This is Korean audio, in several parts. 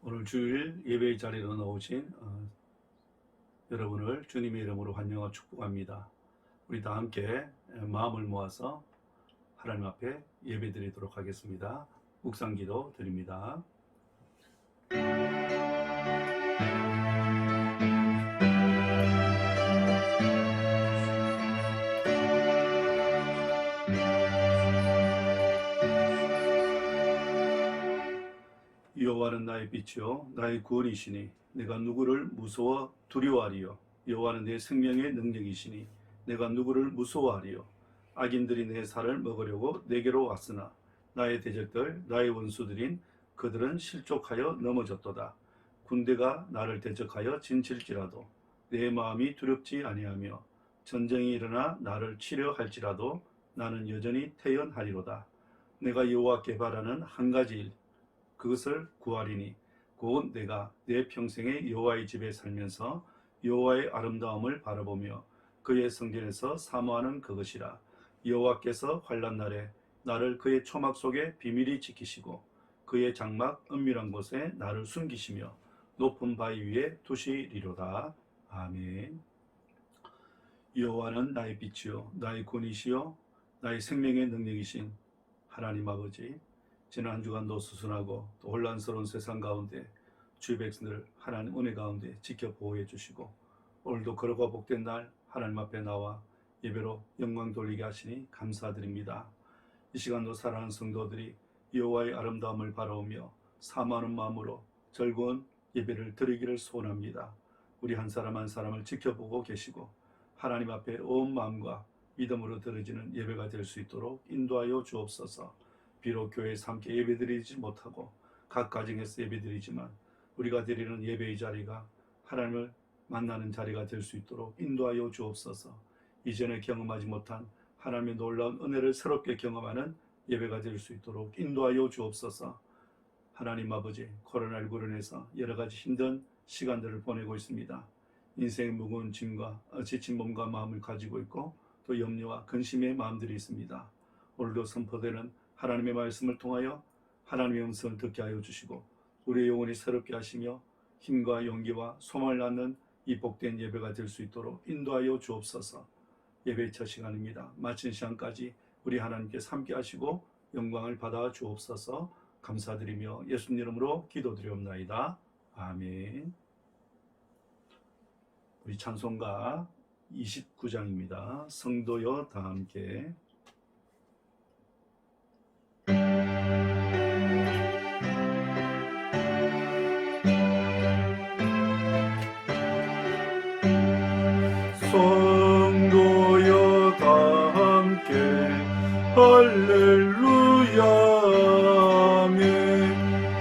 오늘 주일 예배의 자리로 나오신 여러분을 주님의 이름으로 환영하고 축복합니다. 우리 다 함께 마음을 모아서 하나님 앞에 예배 드리도록 하겠습니다. 묵상기도 드립니다. 여호와는 나의 빛이요 나의 구원이시니 내가 누구를 무서워 두려워하리요. 여호와는 내 생명의 능력이시니 내가 누구를 무서워하리요. 악인들이 내 살을 먹으려고 내게로 왔으나 나의 대적들 나의 원수들인 그들은 실족하여 넘어졌도다. 군대가 나를 대적하여 진칠지라도 내 마음이 두렵지 아니하며 전쟁이 일어나 나를 치려 할지라도 나는 여전히 태연하리로다. 내가 여호와께 바라는 한 가지 일 그것을 구하리니 곧 내가 내 평생에 여호와의 집에 살면서 여호와의 아름다움을 바라보며 그의 성전에서 사모하는 그것이라. 여호와께서 환난 날에 나를 그의 초막 속에 비밀히 지키시고 그의 장막 은밀한 곳에 나를 숨기시며 높은 바위 위에 두시리로다. 아멘. 여호와는 나의 빛이요 나의 권이시요 나의 생명의 능력이신 하나님 아버지, 지난 한 주간도 수순하고 또 혼란스러운 세상 가운데 주의 백성들을 하나님 은혜 가운데 지켜 보호해 주시고 오늘도 거룩하고 복된 날 하나님 앞에 나와 예배로 영광 돌리게 하시니 감사드립니다. 이 시간도 사랑하는 성도들이 여호와의 아름다움을 바라보며 사모하는 마음으로 즐거운 예배를 드리기를 소원합니다. 우리 한 사람 한 사람을 지켜보고 계시고 하나님 앞에 온 마음과 믿음으로 드려지는 예배가 될 수 있도록 인도하여 주옵소서. 비록 교회에서 함께 예배드리지 못하고 각 가정에서 예배드리지만 우리가 드리는 예배의 자리가 하나님을 만나는 자리가 될 수 있도록 인도하여 주옵소서. 이전에 경험하지 못한 하나님의 놀라운 은혜를 새롭게 경험하는 예배가 될 수 있도록 인도하여 주옵소서. 하나님 아버지, 코로나19로 인해서 여러 가지 힘든 시간들을 보내고 있습니다. 인생의 무거운 짐과 지친 몸과 마음을 가지고 있고 또 염려와 근심의 마음들이 있습니다. 오늘도 선포되는 하나님의 말씀을 통하여 하나님의 음성을 듣게 하여 주시고 우리의 영혼이 새롭게 하시며 힘과 용기와 소망을 낳는 이 복된 예배가 될 수 있도록 인도하여 주옵소서. 예배의 첫 시간입니다. 마친 시간까지 우리 하나님께서 함께 하시고 영광을 받아 주옵소서. 감사드리며 예수님 이름으로 기도드리옵나이다. 아멘. 우리 찬송가 29장입니다. 성도여 다 함께. 성도여 다 함께 할렐루야 아멘.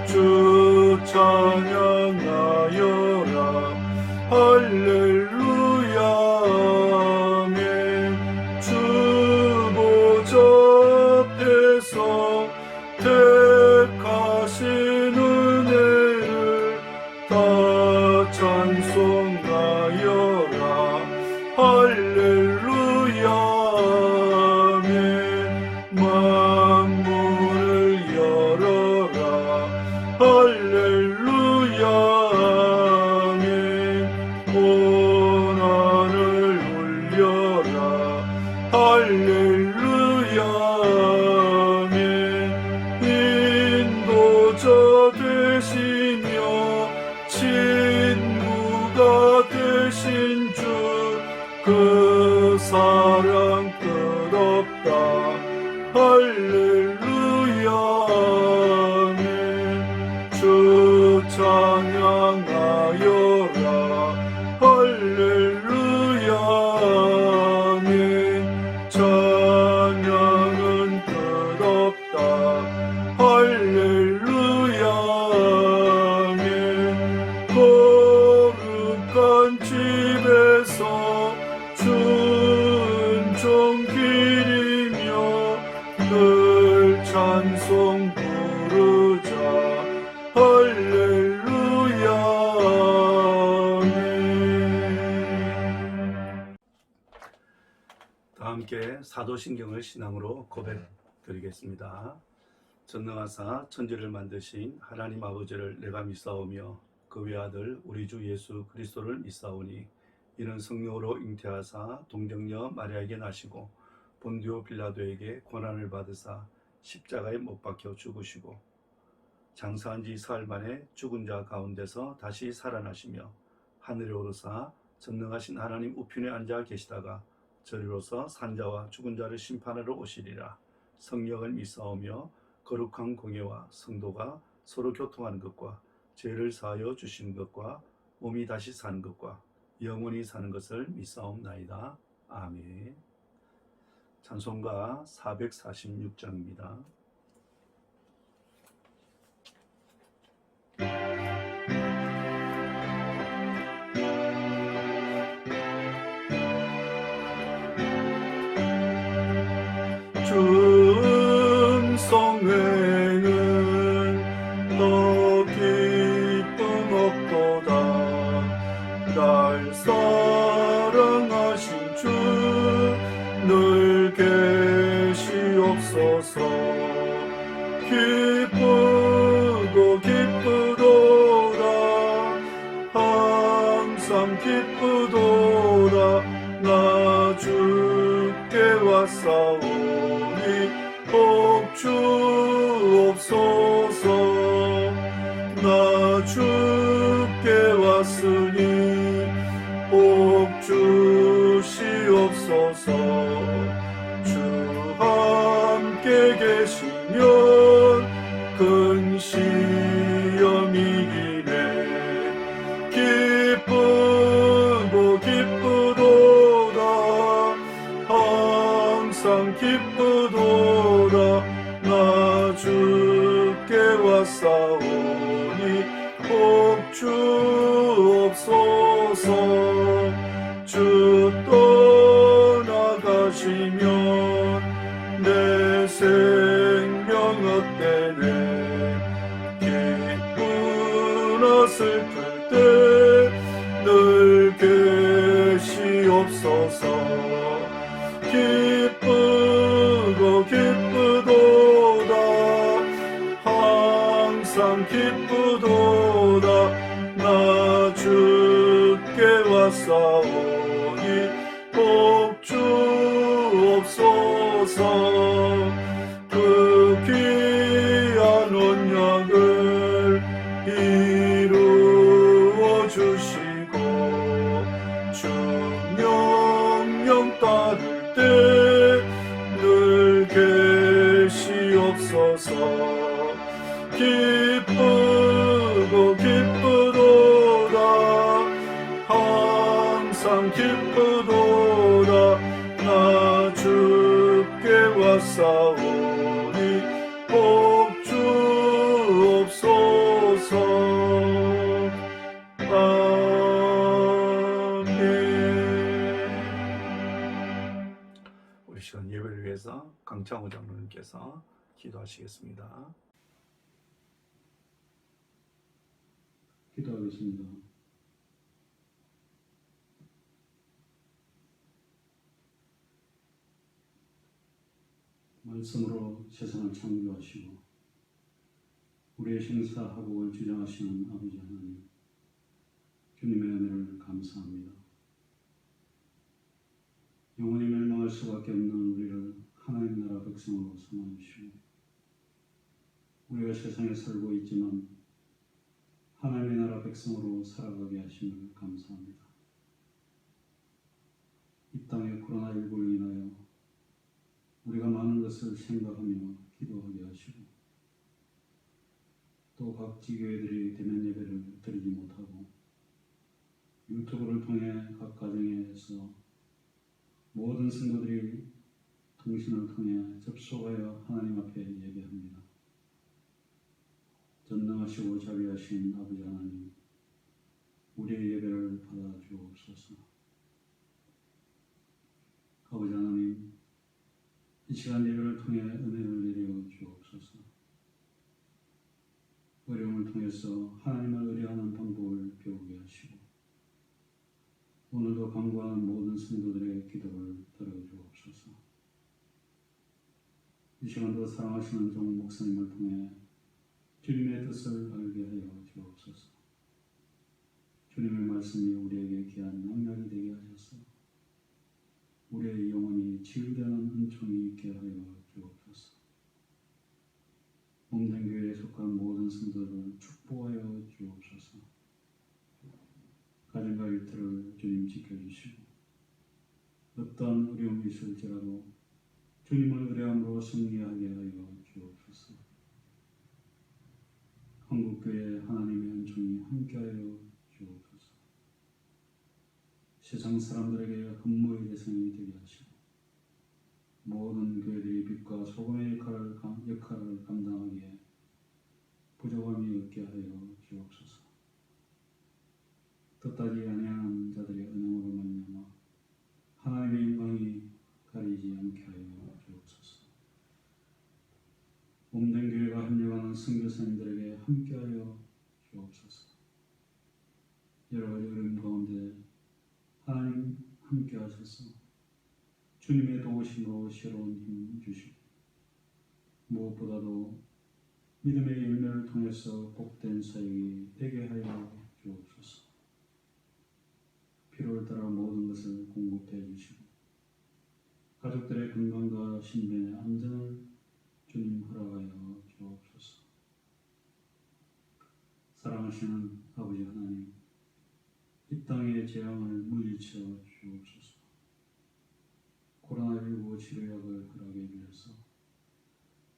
주 찬양하여라 할렐루야 아멘. 주 보좌 앞에서 택하신 은혜를 다 찬송하여라 할렐루야 아멘. 만물을 열어라 할렐루야 아멘. 온 하늘 울려라 할렐루야 아멘. 인도자 되시며 친구가 되신 주 그 사랑 끝없다 할렐루야 아멘. 주 찬양하여라 할렐루야 아멘. 찬양은 끝없다 할렐루야 아멘. 거룩한 집에서 순종길이며 늘 찬송 부르자 할렐루야 아멘. 다 함께 사도신경을 신앙으로 고백드리겠습니다. 전능하사 천지를 만드신 하나님 아버지를 내가 믿사오며 그 외아들 우리 주 예수 그리스도를 믿사오니 이는 성령으로 잉태하사 동정녀 마리아에게 나시고 본디오 빌라도에게 고난을 받으사 십자가에 못 박혀 죽으시고 장사한 지 사흘 만에 죽은 자 가운데서 다시 살아나시며 하늘에 오르사 전능하신 하나님 우편에 앉아 계시다가 저리로서 산자와 죽은 자를 심판하러 오시리라. 성령을 믿사오며 거룩한 공예와 성도가 서로 교통하는 것과 죄를 사하여 주시는 것과 몸이 다시 사는 것과 영원히 사는 것을 믿사옵나이다. 아멘. 찬송가 446장입니다. 성회는 더 기쁨 없도다. 날 사랑하신 주 늘 계시옵소서. 기쁘고 기쁘도다. 항상 기쁘도다. 나 주께 왔사오니 복 주옵소서. 나 주께 왔으니 복 주시옵소서. 주 함께 계시면 큰 시험이 이기네. 기쁘고 기쁘도다. 항상 기쁘도다. 나 주께 왔사오니 복 주옵소서. 주 떠나가시면 내 생명 헛되네. 기쁘나 슬플 때 늘 계시옵소서. 기쁘고 기쁘도다. 항상 기쁘도다. 나 주께 왔사오니 복 주옵소서. 그 귀한 언약을 이루어 주시고 주 명령 따를 때 늘 계시옵소서. 기쁘고 기쁘도다. 항상 기쁘도다. 나 주께 왔사오니 복 주옵소서. 아멘. 우리 시간 예배를 위해서 강창호 장로님께서 기도하시겠습니다. 기도하겠습니다. 말씀으로 세상을 창조하시고 우리의 생사하복을 주장하시는 아버지 하나님, 주님의 은혜를 감사합니다. 영원히 멸망할 수밖에 없는 우리를 하나님 나라 백성으로 삼아주시고 우리가 세상에 살고 있지만 하나님의 나라 백성으로 살아가게 하심을 감사합니다. 이 땅의 코로나19로 인하여 우리가 많은 것을 생각하며 기도하게 하시고 또 각 지교회들이 대면 예배를 드리지 못하고 유튜브를 통해 각 가정에서 모든 성도들이 통신을 통해 접속하여 하나님 앞에 예배합니다. 전능하시고 자비하신 아버지 하나님, 우리의 예배를 받아주옵소서. 아버지 하나님, 이 시간 예배를 통해 은혜를 내려 주옵소서. 어려움을 통해서 하나님을 의뢰하는 방법을 배우게 하시고 오늘도 간구하는 모든 성도들의 기도를 들어주옵소서. 이 시간도 사랑하시는 종 목사님을 통해 주님의 뜻을 알게 하여 주옵소서. 주님의 말씀이 우리에게 귀한 능력이 되게 하셔서 우리의 영혼이 치유되는 은총이 있게 하여 주옵소서. 몸된 교회에 속한 모든 성도를 축복하여 주옵소서. 가정과 일터를 주님 지켜주시고 어떤 어려움이 있을지라도 주님을 의뢰함으로 승리하게 하여 주옵소서. 한국교회 하나님의 은총이 함께하여 주옵소서. 세상 사람들에게 흠모의 대상이 되게 하시고 모든 교회들이 빛과 소금의 역할을 감당하기에 부족함이 없게 하여 주옵소서. 뜻하지 아니하는 자들의 은혜로 말미암아 하나님의 영광이 가리지 않게 하여 주옵소서. 몸된 교회가 합력하는 선교사님들에게 함께하여 주옵소서. 여러 가지 어려움 가운데 하나님 함께하셔서 주님의 도우심으로 새로운 힘 주시고 무엇보다도 믿음의 열매를 통해서 복된 사역이 되게 하여 주옵소서. 필요를 따라 모든 것을 공급해 주시고 가족들의 건강과 신변의 안전을 주님 허락하여 주옵소서. 사랑하시는 아버지 하나님, 이 땅의 재앙을 물리쳐 주옵소서. 코로나19 치료약을 허락해 주셔서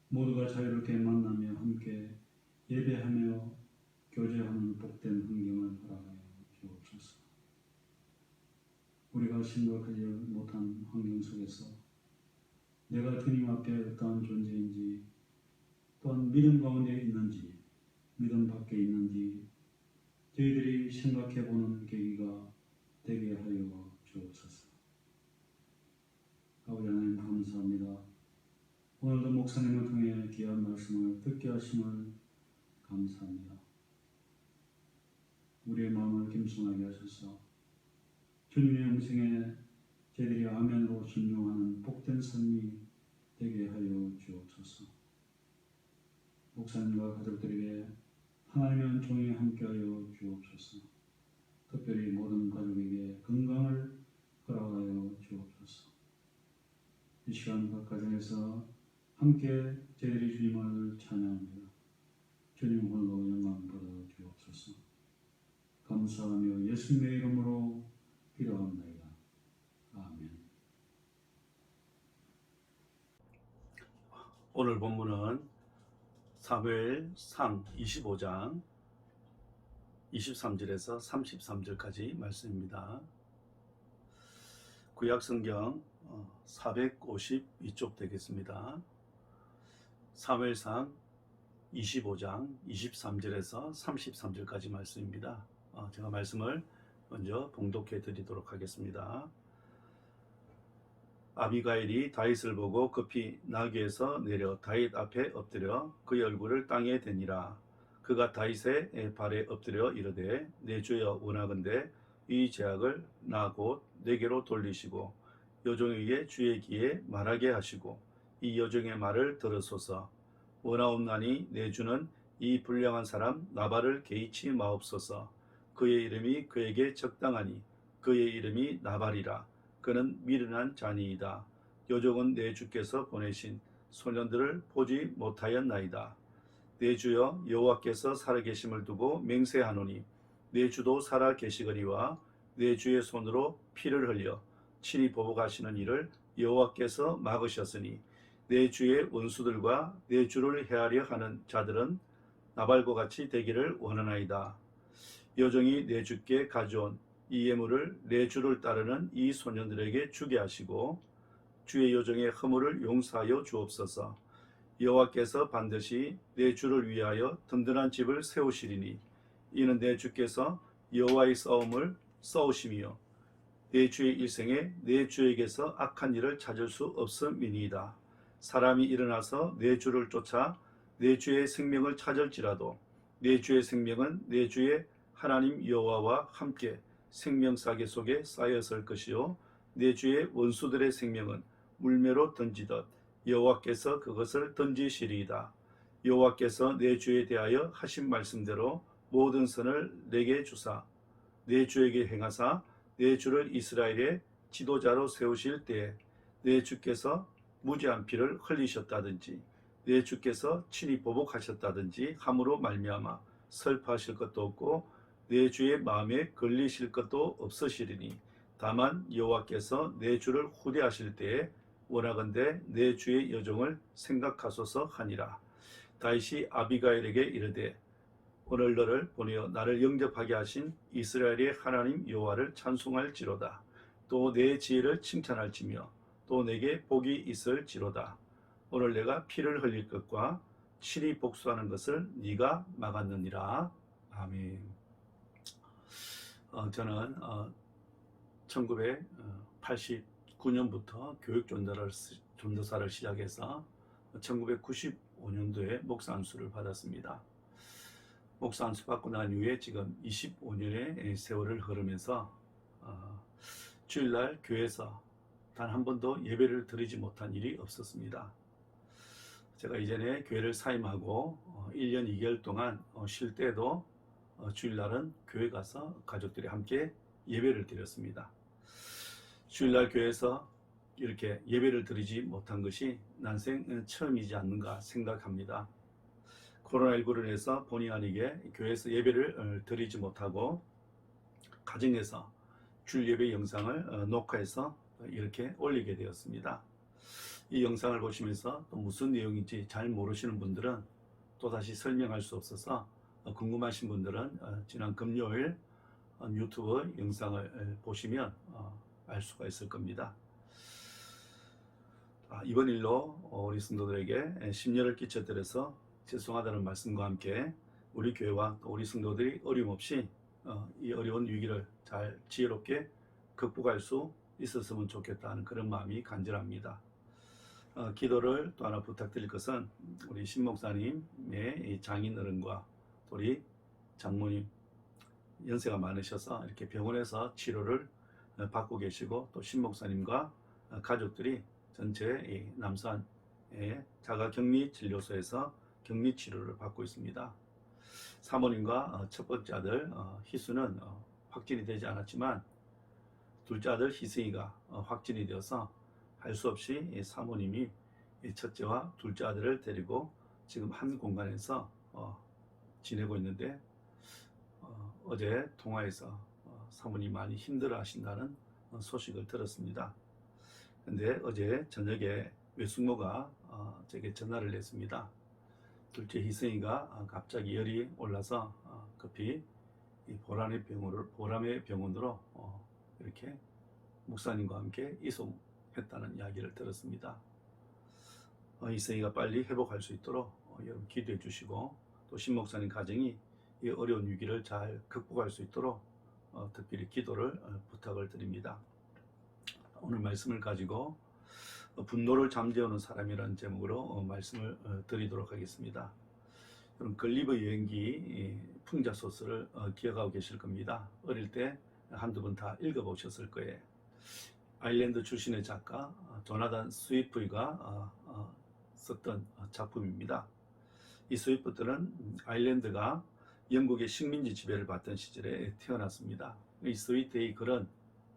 모두가 자유롭게 만나며 함께 예배하며 교제하는 복된 환경을 허락하여 주옵소서. 우리가 생각하지 못한 환경 속에서 내가 주님 앞에 어떠한 존재인지 또한 믿음 가운데 있는지 믿음 밖에 있는지 저희들이 생각해보는 계기가 되게 하여 주옵소서. 아버지 하나님 감사합니다. 오늘도 목사님을 통해 귀한 말씀을 듣게 하심을 감사합니다. 우리의 마음을 겸손하게 하셔서 주님의 음성에 저희들이 아멘으로 순종하는 복된 삶이 되게 하여 주옵소서. 목사님과 가족들에게 하나님의 은총이 함께하여 주옵소서. 특별히 모든 가족에게 건강을 허락하여 주옵소서. 이 시간 각 가정에서 함께 저희들이 주님을 찬양합니다. 주님 홀로 영광 받아 주옵소서. 감사하며 예수님의 이름으로 기도합니다. 아멘. 오늘 본문은 사무엘상 25장 23절에서 33절까지 말씀입니다. 구약성경 452쪽 되겠습니다. 사무엘상 25장 23절에서 33절까지 말씀입니다. 제가 말씀을 먼저 봉독해 드리도록 하겠습니다. 아비가일이 다윗을 보고 급히 나귀에서 내려 다윗 앞에 엎드려 그의 얼굴을 땅에 대니라. 그가 다윗의 발에 엎드려 이르되 내 주여 원하건대 이 제약을 나 곧 내게로 돌리시고 여종에게 주의 귀에 말하게 하시고 이 여종의 말을 들으소서. 원하옵나니 내 주는 이 불량한 사람 나발을 개의치 마옵소서. 그의 이름이 그에게 적당하니 그의 이름이 나발이라. 그는 미련한 자니이다. 여종은 내 주께서 보내신 소년들을 보지 못하였나이다. 내 주여 여호와께서 살아계심을 두고 맹세하노니 내 주도 살아계시거니와 내 주의 손으로 피를 흘려 친히 보복하시는 일을 여호와께서 막으셨으니 내 주의 원수들과 내 주를 해하려 하는 자들은 나발과 같이 되기를 원하나이다. 여종이 내 주께 가져온 이 예물을 내 주를 따르는 이 소년들에게 주게 하시고 주의 여종의 허물을 용서하여 주옵소서. 여호와께서 반드시 내 주를 위하여 든든한 집을 세우시리니 이는 내 주께서 여호와의 싸움을 싸우심이요 내 주의 일생에 내 주에게서 악한 일을 찾을 수 없음이니이다. 사람이 일어나서 내 주를 쫓아 내 주의 생명을 찾을지라도 내 주의 생명은 내 주의 하나님 여호와와 함께 생명사계 속에 쌓였을 것이요 내 주의 원수들의 생명은 물매로 던지듯 여호와께서 그것을 던지시리이다. 여호와께서 내 주에 대하여 하신 말씀대로 모든 선을 내게 주사 내 주에게 행하사 내 주를 이스라엘의 지도자로 세우실 때에 내 주께서 무죄한 피를 흘리셨다든지 내 주께서 친히 보복하셨다든지 함으로 말미암아 슬퍼하실 것도 없고 내 주의 마음에 걸리실 것도 없으시리니 다만 여호와께서 내 주를 후대하실 때에 원하건대 내 주의 여종을 생각하소서 하니라. 다윗이 아비가일에게 이르되 오늘 너를 보내어 나를 영접하게 하신 이스라엘의 하나님 여호와를 찬송할지로다. 또 내 지혜를 칭찬할지며 또 내게 복이 있을지로다. 오늘 내가 피를 흘릴 것과 친히 복수하는 것을 네가 막았느니라. 아멘. 저는 1989년부터 교육전도사를 시작해서 1995년도에 목사 안수를 받았습니다. 목사 안수 받고 난 이후에 지금 25년의 세월을 흐르면서 주일날 교회에서 단 한 번도 예배를 드리지 못한 일이 없었습니다. 제가 이전에 교회를 사임하고 1년 2개월 동안 쉴 때도 주일날은 교회 가서 가족들이 함께 예배를 드렸습니다. 주일날 교회에서 이렇게 예배를 드리지 못한 것이 난생 처음이지 않는가 생각합니다. 코로나19로 인해서 본의 아니게 교회에서 예배를 드리지 못하고 가정에서 주일 예배 영상을 녹화해서 이렇게 올리게 되었습니다. 이 영상을 보시면서 또 무슨 내용인지 잘 모르시는 분들은 또다시 설명할 수 없어서 궁금하신 분들은 지난 금요일 유튜브 영상을 보시면 알 수가 있을 겁니다. 이번 일로 우리 성도들에게 심려를 끼쳐드려서 죄송하다는 말씀과 함께 우리 교회와 또 우리 성도들이 어림없이 이 어려운 위기를 잘 지혜롭게 극복할 수 있었으면 좋겠다는 그런 마음이 간절합니다. 기도를 또 하나 부탁드릴 것은 우리 신 목사님의 장인 어른과 우리 장모님 연세가 많으셔서 이렇게 병원에서 치료를 받고 계시고 또 신 목사님과 가족들이 전체 남산의 자가격리진료소에서 격리치료를 받고 있습니다. 사모님과 첫 번째 아들 희수는 확진이 되지 않았지만 둘째 아들 희승이가 확진이 되어서 할 수 없이 사모님이 첫째와 둘째 아들을 데리고 지금 한 공간에서 지내고 있는데 어제 통화에서 사모님 많이 힘들어 하신다는 소식을 들었습니다. 근데 어제 저녁에 외숙모가 제게 전화를 했습니다. 둘째 희승이가 갑자기 열이 올라서 급히 보람의 병원으로 이렇게 목사님과 함께 이송했다는 이야기를 들었습니다. 희승이가 빨리 회복할 수 있도록 여러분 기도해 주시고 또 신 목사님 가정이 이 어려운 위기를 잘 극복할 수 있도록 특별히 기도를 부탁을 드립니다. 오늘 말씀을 가지고 분노를 잠재우는 사람이라는 제목으로 말씀을 드리도록 하겠습니다. 여러분 걸리버 여행기 풍자 소설을 기억하고 계실 겁니다. 어릴 때 한두 번 다 읽어보셨을 거예요. 아일랜드 출신의 작가 조나단 스위프트가 썼던 작품입니다. 이 스위프트는 아일랜드가 영국의 식민지 지배를 받던 시절에 태어났습니다. 이 스위프트의 글은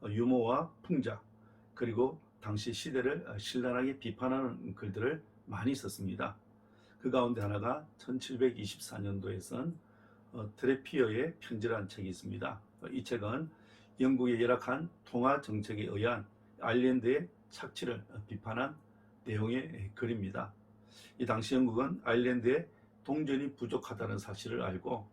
유머와 풍자 그리고 당시 시대를 신랄하게 비판하는 글들을 많이 썼습니다. 그 가운데 하나가 1724년도에 쓴 트래피어의 편지라는 책이 있습니다. 이 책은 영국의 열악한 통화 정책에 의한 아일랜드의 착취를 비판한 내용의 글입니다. 이 당시 영국은 아일랜드에 동전이 부족하다는 사실을 알고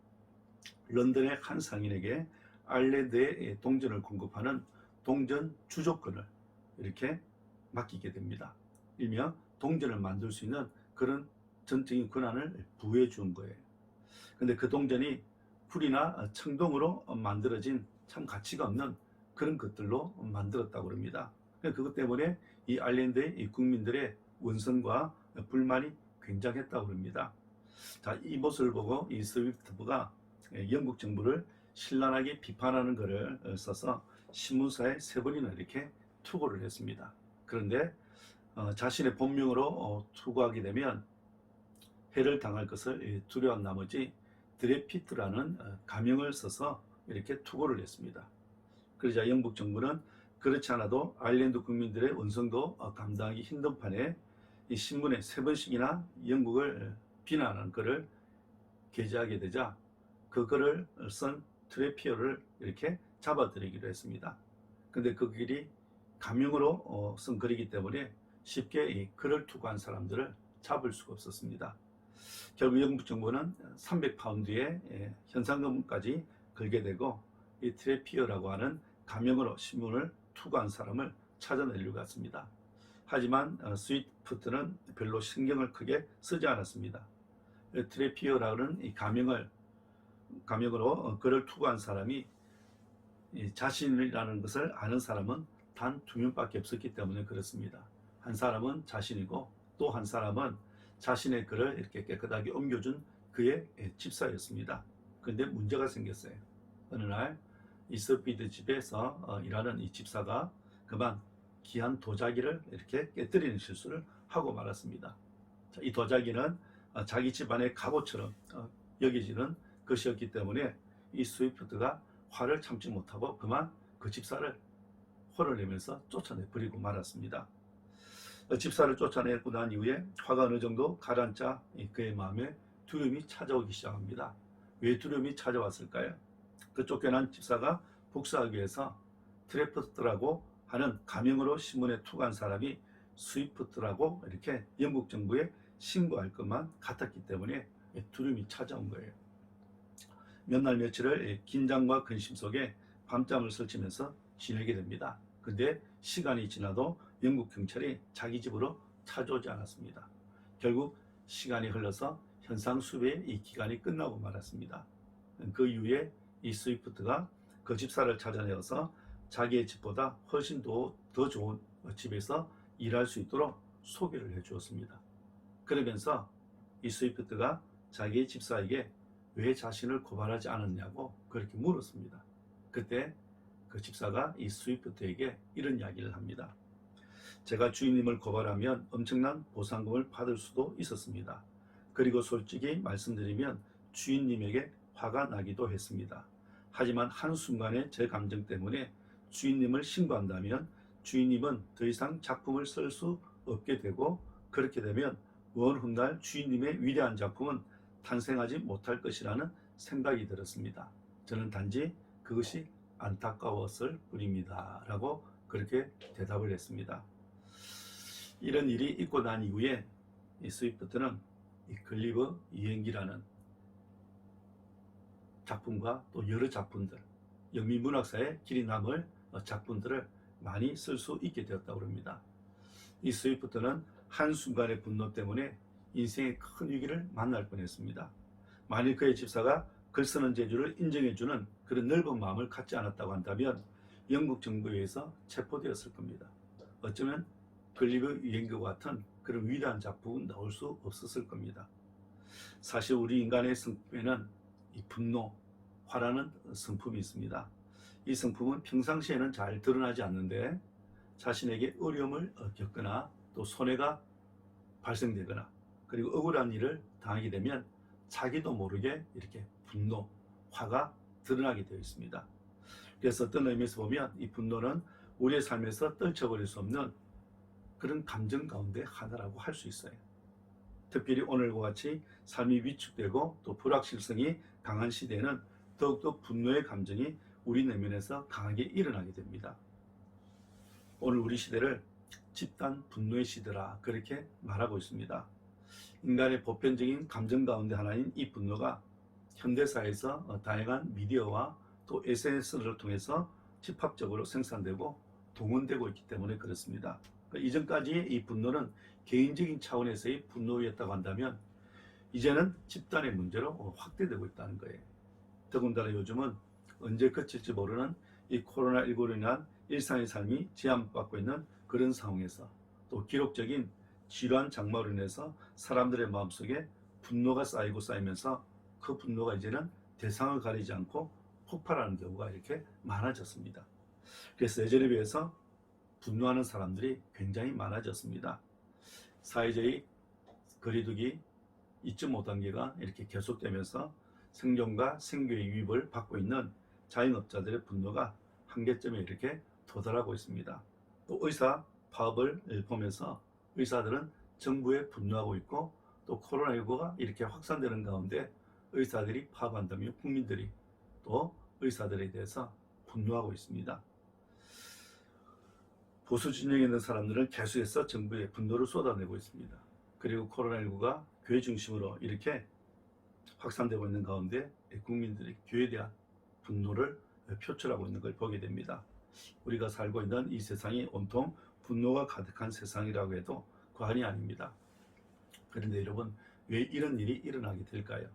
런던의 한 상인에게 아일랜드에 동전을 공급하는 동전 주조권을 이렇게 맡기게 됩니다. 일명 동전을 만들 수 있는 그런 전적인 권한을 부여해 준 거예요. 근데 그 동전이 풀이나 청동으로 만들어진 참 가치가 없는 그런 것들로 만들었다고 합니다. 그것 때문에 이 아일랜드의 이 국민들의 원성과 불만이 굉장했다고 합니다. 자, 이 모습을 보고 이 스위프트가 영국 정부를 신랄하게 비판하는 것을 써서 신문사에 3번이나 이렇게 투고를 했습니다. 그런데 자신의 본명으로 투구하게 되면 해를 당할 것을 두려워한 나머지 드레피트라는 가명을 써서 이렇게 투고를 했습니다. 그러자 영국 정부는 그렇지 않아도 아일랜드 국민들의 원성도 감당하기 힘든 판에 이 신문에 3번씩이나 영국을 비난하는 글을 게재하게 되자 그 글을 쓴 트레피어를 이렇게 잡아들이기로 했습니다. 근데 그 글이 가명으로 쓴 글이기 때문에 쉽게 이 글을 투고한 사람들을 잡을 수가 없었습니다. 결국 영국 정부는 300파운드의 현상금까지 걸게 되고 이 트레피어라고 하는 가명으로 신문을 투고한 사람을 찾아내려고 했습니다. 하지만 스위프트는 별로 신경을 크게 쓰지 않았습니다. 트레피어라는 이 가명으로 글을 투고한 사람이 자신이라는 것을 아는 사람은 단 2명밖에 없었기 때문에 그렇습니다. 한 사람은 자신이고 또 한 사람은 자신의 글을 이렇게 깨끗하게 옮겨준 그의 집사였습니다. 그런데 문제가 생겼어요. 어느 날 이스피드 집에서 일하는 이 집사가 그만 귀한 도자기를 이렇게 깨뜨리는 실수를 하고 말았습니다. 이 도자기는 자기 집안의 갑옷처럼 여겨지는 것이었기 때문에 이 스위프트가 화를 참지 못하고 그만 그 집사를 화를 내면서 쫓아내 버리고 말았습니다. 집사를 쫓아내고 난 이후에 화가 어느 정도 가라앉자 그의 마음에 두려움이 찾아오기 시작합니다. 왜 두려움이 찾아왔을까요? 그 쫓겨난 집사가 복수하기 위해서 트레프트라고 하는 가명으로 신문에 투고한 사람이 스위프트라고 이렇게 영국 정부에 신고할 것만 같았기 때문에 두려움이 찾아온 거예요. 몇 날 며칠을 긴장과 근심 속에 밤잠을 설치면서 지내게 됩니다. 근데 시간이 지나도 영국 경찰이 자기 집으로 찾아오지 않았습니다. 결국 시간이 흘러서 현상수배의 이 기간이 끝나고 말았습니다. 그 이후에 이 스위프트가 그 집사를 찾아내어서 자기의 집보다 훨씬 더 좋은 집에서 일할 수 있도록 소개를 해 주었습니다. 그러면서 이 스위프트가 자기의 집사에게 왜 자신을 고발하지 않았냐고 그렇게 물었습니다. 그때 그 집사가 이 스위프트에게 이런 이야기를 합니다. 제가 주인님을 고발하면 엄청난 보상금을 받을 수도 있었습니다. 그리고 솔직히 말씀드리면 주인님에게 화가 나기도 했습니다. 하지만 한순간의 제 감정 때문에 주인님을 신고한다면 주인님은 더 이상 작품을 쓸 수 없게 되고 그렇게 되면 먼 훗날 주인님의 위대한 작품은 탄생하지 못할 것이라는 생각이 들었습니다. 저는 단지 그것이 안타까웠을 뿐입니다. 라고 그렇게 대답을 했습니다. 이런 일이 있고 난 이후에 이 스위프트는 이 글리버 여행기라는 작품과 또 여러 작품들, 영미문학사에 길이 남을 작품들을 많이 쓸 수 있게 되었다고 합니다. 이 스위프트는 한순간의 분노 때문에 인생의 큰 위기를 만날 뻔했습니다. 만일 그의 집사가 글 쓰는 재주를 인정해주는 그런 넓은 마음을 갖지 않았다고 한다면 영국 정부에 의해서 체포되었을 겁니다. 어쩌면 글리버 여행기와 같은 그런 위대한 작품은 나올 수 없었을 겁니다. 사실 우리 인간의 성품에는 이 분노, 화라는 성품이 있습니다. 이 성품은 평상시에는 잘 드러나지 않는데 자신에게 어려움을 겪거나 또 손해가 발생되거나 그리고 억울한 일을 당하게 되면 자기도 모르게 이렇게 분노, 화가 드러나게 되어 있습니다. 그래서 어떤 의미에서 보면 이 분노는 우리의 삶에서 떨쳐버릴 수 없는 그런 감정 가운데 하나라고 할 수 있어요. 특별히 오늘과 같이 삶이 위축되고 또 불확실성이 강한 시대에는 더욱더 분노의 감정이 우리 내면에서 강하게 일어나게 됩니다. 오늘 우리 시대를 집단 분노의 시대라 그렇게 말하고 있습니다. 인간의 보편적인 감정 가운데 하나인 이 분노가 현대사에서 다양한 미디어와 또 SNS를 통해서 집합적으로 생산되고 동원되고 있기 때문에 그렇습니다. 이전까지의 이 분노는 개인적인 차원에서의 분노였다고 한다면 이제는 집단의 문제로 확대되고 있다는 거예요. 더군다나 요즘은 언제 그칠지 모르는 이 코로나19로 인한 일상의 삶이 제한받고 있는 그런 상황에서 또 기록적인 질환 장마로 인해서 사람들의 마음속에 분노가 쌓이면서 그 분노가 이제는 대상을 가리지 않고 폭발하는 경우가 이렇게 많아졌습니다. 그래서 예전에 비해서 분노하는 사람들이 굉장히 많아졌습니다. 사회적인 거리두기 2.5단계가 이렇게 계속되면서 생존과 생계의 위협을 받고 있는 자영업자들의 분노가 한계점에 이렇게 도달하고 있습니다. 또 의사 파업을 보면서 의사들은 정부에 분노하고 있고, 또 코로나19가 이렇게 확산되는 가운데 의사들이 파업한다면 국민들이 또 의사들에 대해서 분노하고 있습니다. 보수 진영에 있는 사람들은 계속해서 정부에 분노를 쏟아내고 있습니다. 그리고 코로나19가 교회 중심으로 이렇게 확산되고 있는 가운데 국민들이 교회에 대한 분노를 표출하고 있는 걸 보게 됩니다. 우리가 살고 있는 이 세상이 온통 분노가 가득한 세상이라고 해도 과언이 아닙니다. 그런데 여러분, 왜 이런 일이 일어나게 될까요?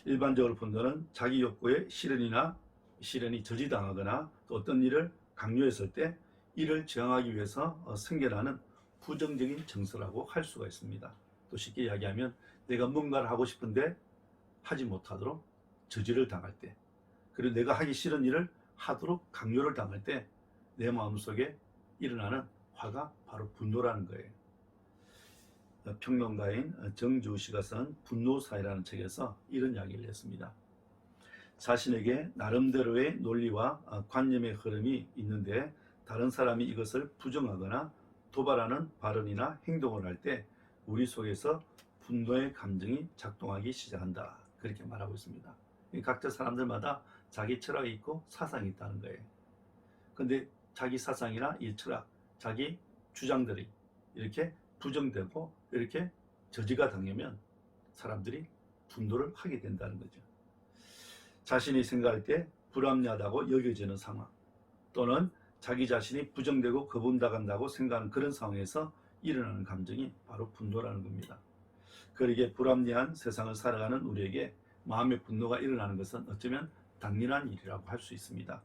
일반적으로 분노는 자기 욕구에 실현이 저지당하거나 또 어떤 일을 강요했을 때 이를 저항하기 위해서 생겨나는 부정적인 정서라고 할 수가 있습니다. 또 쉽게 이야기하면 내가 뭔가를 하고 싶은데 하지 못하도록 저지를 당할 때, 그리고 내가 하기 싫은 일을 하도록 강요를 당할 때 내 마음속에 일어나는 화가 바로 분노라는 거예요. 평론가인 정주우 씨가 쓴 분노사회라는 책에서 이런 이야기를 했습니다. 자신에게 나름대로의 논리와 관념의 흐름이 있는데 다른 사람이 이것을 부정하거나 도발하는 발언이나 행동을 할 때 우리 속에서 분노의 감정이 작동하기 시작한다. 그렇게 말하고 있습니다. 각자 사람들마다 자기 철학이 있고 사상이 있다는 거예요. 근데 자기 사상이나 이 철학, 자기 주장들이 이렇게 부정되고 이렇게 저지가 당하면 사람들이 분노를 하게 된다는 거죠. 자신이 생각할 때 불합리하다고 여겨지는 상황, 또는 자기 자신이 부정되고 거분당한다고 생각하는 그런 상황에서 일어나는 감정이 바로 분노라는 겁니다. 그러기에 불합리한 세상을 살아가는 우리에게 마음의 분노가 일어나는 것은 어쩌면 당연한 일이라고 할 수 있습니다.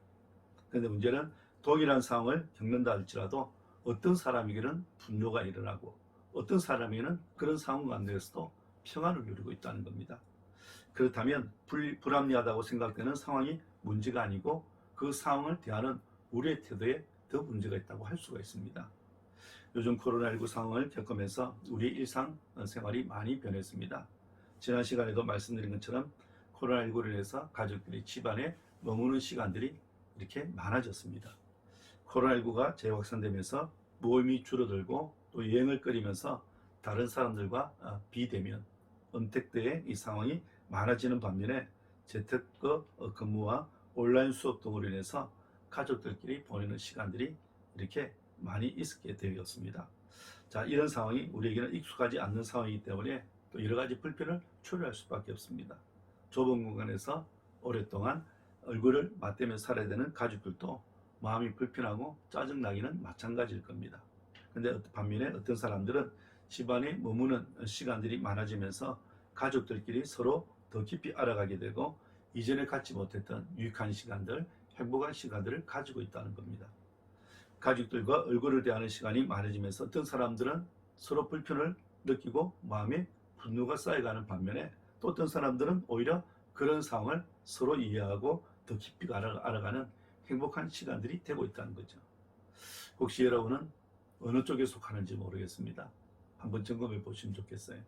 그런데 문제는 동일한 상황을 겪는다 할지라도 어떤 사람에게는 분노가 일어나고 어떤 사람에게는 그런 상황 가운데서도 평안을 누리고 있다는 겁니다. 그렇다면 불합리하다고 생각되는 상황이 문제가 아니고 그 상황을 대하는 우리의 태도에 더 문제가 있다고 할 수가 있습니다. 요즘 코로나19 상황을 겪으면서 우리의 일상생활이 많이 변했습니다. 지난 시간에도 말씀드린 것처럼 코로나19로 인해서 가족들이 집안에 머무는 시간들이 이렇게 많아졌습니다. 코로나19가 재확산되면서 모임이 줄어들고 또 여행을 꺼리면서 다른 사람들과 비대면, 은택대의 이 상황이 많아지는 반면에 재택 근무와 온라인 수업 등으로 인해서 가족들끼리 보내는 시간들이 이렇게 많이 있게 되었습니다. 자, 이런 상황이 우리에게는 익숙하지 않는 상황이기 때문에 또 여러 가지 불편을 초래할 수밖에 없습니다. 좁은 공간에서 오랫동안 얼굴을 맞대며 살아야 되는 가족들도 마음이 불편하고 짜증나기는 마찬가지일 겁니다. 근데 반면에 어떤 사람들은 집안에 머무는 시간들이 많아지면서 가족들끼리 서로 더 깊이 알아가게 되고 이전에 갖지 못했던 유익한 시간들, 행복한 시간들을 가지고 있다는 겁니다. 가족들과 얼굴을 대하는 시간이 많아지면서 어떤 사람들은 서로 불편을 느끼고 마음에 분노가 쌓여가는 반면에 또 어떤 사람들은 오히려 그런 상황을 서로 이해하고 더 깊이 알아가는 행복한 시간들이 되고 있다는 거죠. 혹시 여러분은 어느 쪽에 속하는지 모르겠습니다. 한번 점검해 보시면 좋겠어요.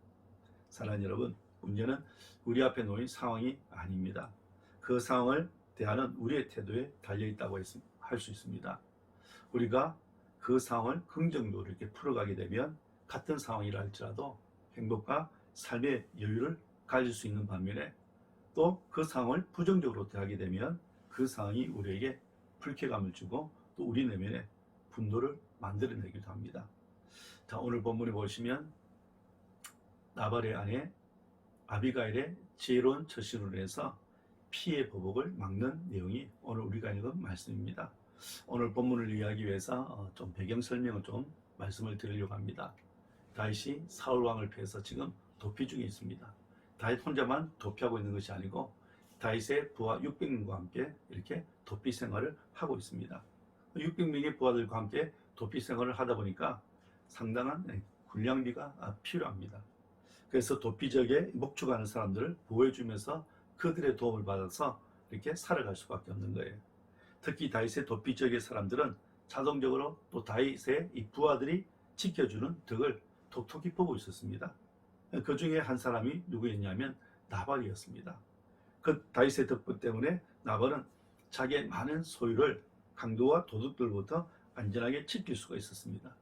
사랑하는 여러분, 문제는 우리 앞에 놓인 상황이 아닙니다. 그 상황을 대하는 우리의 태도에 달려있다고 할 수 있습니다. 우리가 그 상황을 긍정적으로 이렇게 풀어가게 되면 같은 상황이라 할지라도 행복과 삶의 여유를 가질 수 있는 반면에 또 그 상황을 부정적으로 대하게 되면 그 상황이 우리에게 불쾌감을 주고 또 우리 내면에 분노를 만들어내기도 합니다. 자, 오늘 본문에 보시면 나발의 아내 아비가일의 지혜로운 처신으로 해서 피해 보복을 막는 내용이 오늘 우리가 읽은 말씀입니다. 오늘 본문을 이해하기 위해서 좀 배경 설명을 좀 말씀을 드리려고 합니다. 다윗이 사울 왕을 피해서 지금 도피 중에 있습니다. 다윗 혼자만 도피하고 있는 것이 아니고 다윗의 부하 600명과 함께 이렇게 도피 생활을 하고 있습니다. 600명의 부하들과 함께 도피 생활을 하다 보니까 상당한 군량비가 필요합니다. 그래서 도피 지역에 목축하는 사람들을 보호해주면서 그들의 도움을 받아서 이렇게 살아갈 수밖에 없는 거예요. 특히 다윗의 도피 지역의 사람들은 자동적으로 또 다윗의 이 부하들이 지켜주는 덕을 톡톡히 보고 있었습니다. 그 중에 한 사람이 누구였냐면 나발이었습니다. 그 다윗의 덕분 때문에 나발은 자기의 많은 소유를 강도와 도둑들로부터 안전하게 지킬 수가 있었습니다.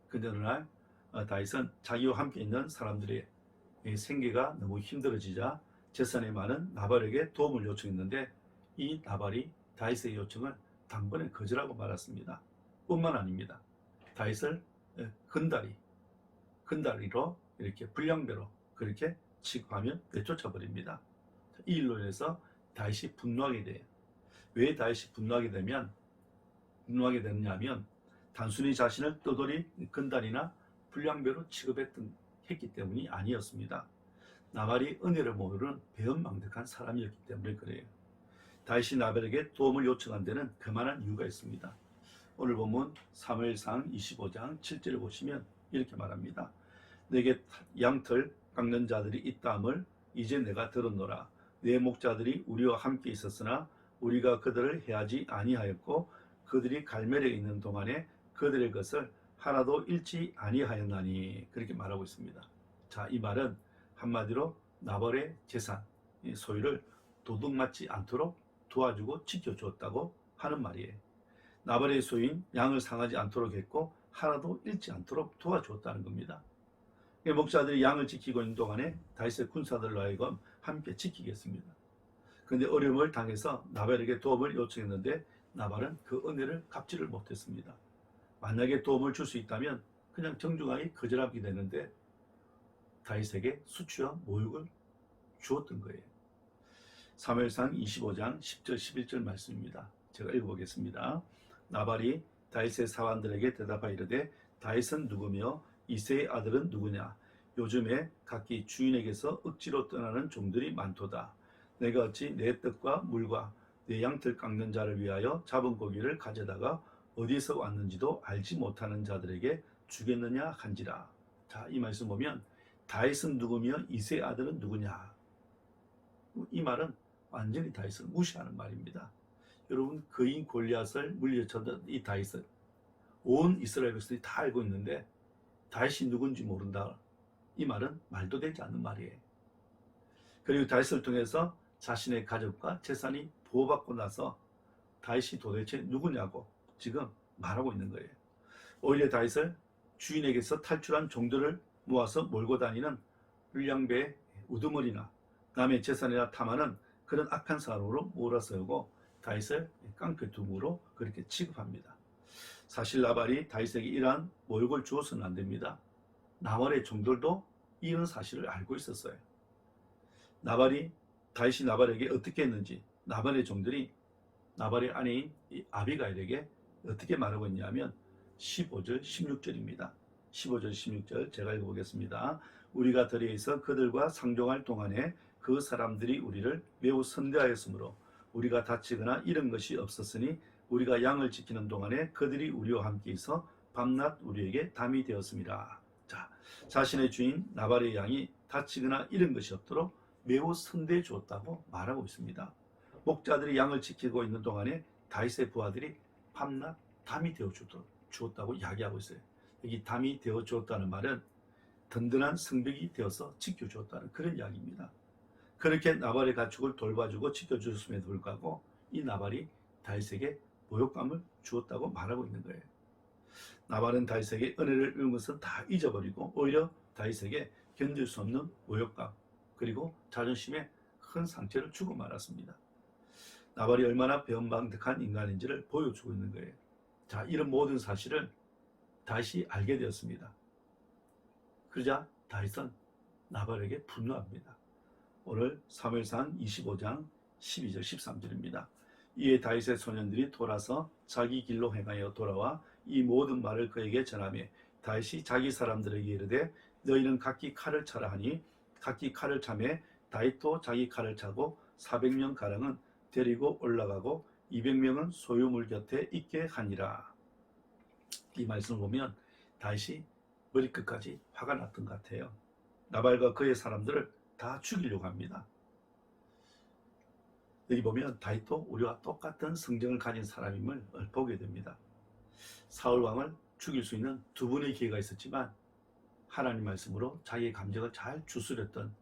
근데 어느 날 다윗은 자기와 함께 있는 사람들의 생계가 너무 힘들어지자 재산이 많은 나발에게 도움을 요청했는데 이 나발이 다윗의 요청을 단번에 거절하고 말았습니다. 뿐만 아닙니다. 다윗을 근다리로 이렇게 불량배로 그렇게 취급하며 내쫓아 버립니다. 이 일로 인해서 다윗이 분노하게 돼요. 왜 다윗이 분노하게 되느냐면 단순히 자신을 떠돌이 근달이나 불량배로 했기 때문이 아니었습니다. 나발이 은혜를 모르는 배은망덕한 사람이었기 때문에 그래요. 다윗이 나발에게 도움을 요청한 데는 그만한 이유가 있습니다. 오늘 본문 사무엘상 25장 7절을 보시면 이렇게 말합니다. 내게 양털 깎는 자들이 있다함을 이제 내가 들었노라. 내 목자들이 우리와 함께 있었으나 우리가 그들을 해하지 아니하였고 그들이 갈멜에 있는 동안에 그들의 것을 하나도 잃지 아니하였나니 그렇게 말하고 있습니다. 자, 이 말은 한마디로 나발의 재산, 소유를 도둑맞지 않도록 도와주고 지켜주었다고 하는 말이에요. 나발의 소유인 양을 상하지 않도록 했고 하나도 잃지 않도록 도와주었다는 겁니다. 목자들이 양을 지키고 있는 동안에 다윗의 군사들로 하여금 함께 지키겠습니다. 그런데 어려움을 당해서 나발에게 도움을 요청했는데 나발은 그 은혜를 갚지를 못했습니다. 만약에 도움을 줄 수 있다면 그냥 정중하게 거절하게 되는데 다윗에게 수치와 모욕을 주었던 거예요. 사무엘상 25장 10절 11절 말씀입니다. 제가 읽어보겠습니다. 나발이 다윗의 사환들에게 대답하여 이르되 다윗은 누구며 이새의 아들은 누구냐? 요즘에 각기 주인에게서 억지로 떠나는 종들이 많도다. 내가 어찌 내 떡과 물과 내 양털 깎는 자를 위하여 잡은 고기를 가져다가 어디서 왔는지도 알지 못하는 자들에게 주겠느냐 한지라. 자, 이 말씀 보면 다윗은 누구며 이새의 아들은 누구냐? 이 말은 완전히 다윗을 무시하는 말입니다. 여러분, 거인 골리앗을 물리쳤던 이 다윗은 온 이스라엘 백성들이 다 알고 있는데 다윗이 누군지 모른다. 이 말은 말도 되지 않는 말이에요. 그리고 다윗을 통해서 자신의 가족과 재산이 보호받고 나서 다윗이 도대체 누구냐고 지금 말하고 있는 거예요. 오히려 다윗을 주인에게서 탈출한 종들을 모아서 몰고 다니는 불량배의 우두머리나 남의 재산이나 탐하는 그런 악한 사람으로 몰아세우고 다윗을 깡패두부로 그렇게 취급합니다. 사실 나발이 다윗에게 이러한 모욕을 주어서는 안 됩니다. 나발의 종들도 이런 사실을 알고 있었어요. 다윗이 나발에게 어떻게 했는지 나발의 종들이 나발의 아내인 아비가일에게 어떻게 말하고 있냐면 15절 16절입니다. 15절 16절 제가 읽어보겠습니다. 우리가 들에서 그들과 상종할 동안에 그 사람들이 우리를 매우 선대하였으므로 우리가 다치거나 잃은 것이 없었으니 우리가 양을 지키는 동안에 그들이 우리와 함께 있어 밤낮 우리에게 담이 되었습니다. 자, 자신의 주인 나발의 양이 다치거나 잃은 것이 없도록 매우 선대해 주었다고 말하고 있습니다. 목자들이 양을 지키고 있는 동안에 다윗의 부하들이 밤낮 담이 되어 주었다고 이야기하고 있어요. 여기 담이 되어 주었다는 말은 든든한 성벽이 되어서 지켜주었다는 그런 이야기입니다. 그렇게 나발의 가축을 돌봐주고 지켜주었음에도 불구하고 이 나발이 다윗에게 모욕감을 주었다고 말하고 있는 거예요. 나발은 다윗에게 은혜를 입은 것은 다 잊어버리고 오히려 다윗에게 견딜 수 없는 모욕감 그리고 자존심에 큰 상처를 주고 말았습니다. 나발이 얼마나 배은망덕한 인간인지를 보여주고 있는 거예요. 자, 이런 모든 사실을 다윗이 알게 되었습니다. 그러자 다윗은 나발에게 분노합니다. 오늘 사무엘상 25장 12절 13절입니다. 이에 다윗의 소년들이 돌아서 자기 길로 행하여 돌아와 이 모든 말을 그에게 전하며 다윗이 자기 사람들에게 이르되 너희는 각기 칼을 차라 하니 각기 칼을 차매 다윗도 자기 칼을 차고 400명 가량은 데리고 올라가고 200명은 소유물 곁에 있게 하니라. 이 말씀을 보면 다윗이 머리끝까지 화가 났던 것 같아요. 나발과 그의 사람들을 다 죽이려고 합니다. 여기 보면 다윗도 우리와 똑같은 성정을 가진 사람임을 보게 됩니다. 사울 왕을 죽일 수 있는 두 분의 기회가 있었지만 하나님 말씀으로 자기의 감정을 잘 추스렸던,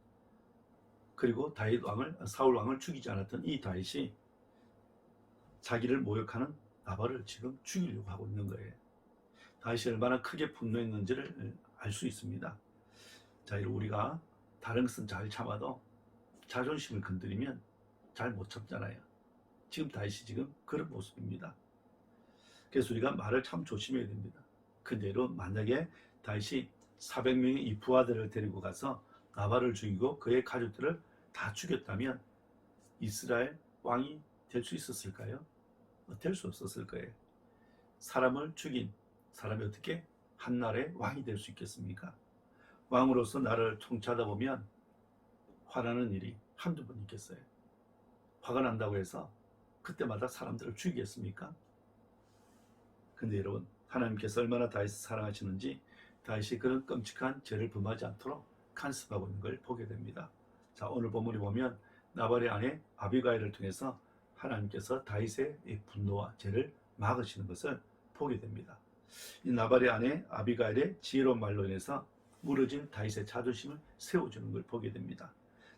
그리고 사울 왕을 죽이지 않았던 이 다윗이 자기를 모욕하는 나발을 지금 죽이려고 하고 있는 거예요. 다윗이 얼마나 크게 분노했는지를 알 수 있습니다. 자, 우리가 다른 것은 잘 참아도 자존심을 건드리면 잘 못 참잖아요. 지금 다윗이 지금 그런 모습입니다. 그래서 우리가 말을 참 조심해야 됩니다. 그대로 만약에 다윗이 400명의 이 부하들을 데리고 가서 나발을 죽이고 그의 가족들을 다 죽였다면 이스라엘 왕이 될 수 있었을까요? 될 수 없었을 거예요. 사람을 죽인 사람이 어떻게 한나라의 왕이 될 수 있겠습니까? 왕으로서 나라를 통치하다 보면 화나는 일이 한두 번 있겠어요. 화가 난다고 해서 그때마다 사람들을 죽이겠습니까? 근데 여러분, 하나님께서 얼마나 다윗을 사랑하시는지 다윗이 그런 끔찍한 죄를 범하지 않도록 간섭하고 있는 걸 보게 됩니다. 자, 오늘 본문에 보면 나발의 아내 아비가일을 통해서 하나님께서 다윗의 이 분노와 죄를 막으시는 것을 보게 됩니다. 이 나발의 아내 아비가일의 지혜로운 말로 인해서 무너진 다윗의 자존심을 세워주는 걸 보게 됩니다.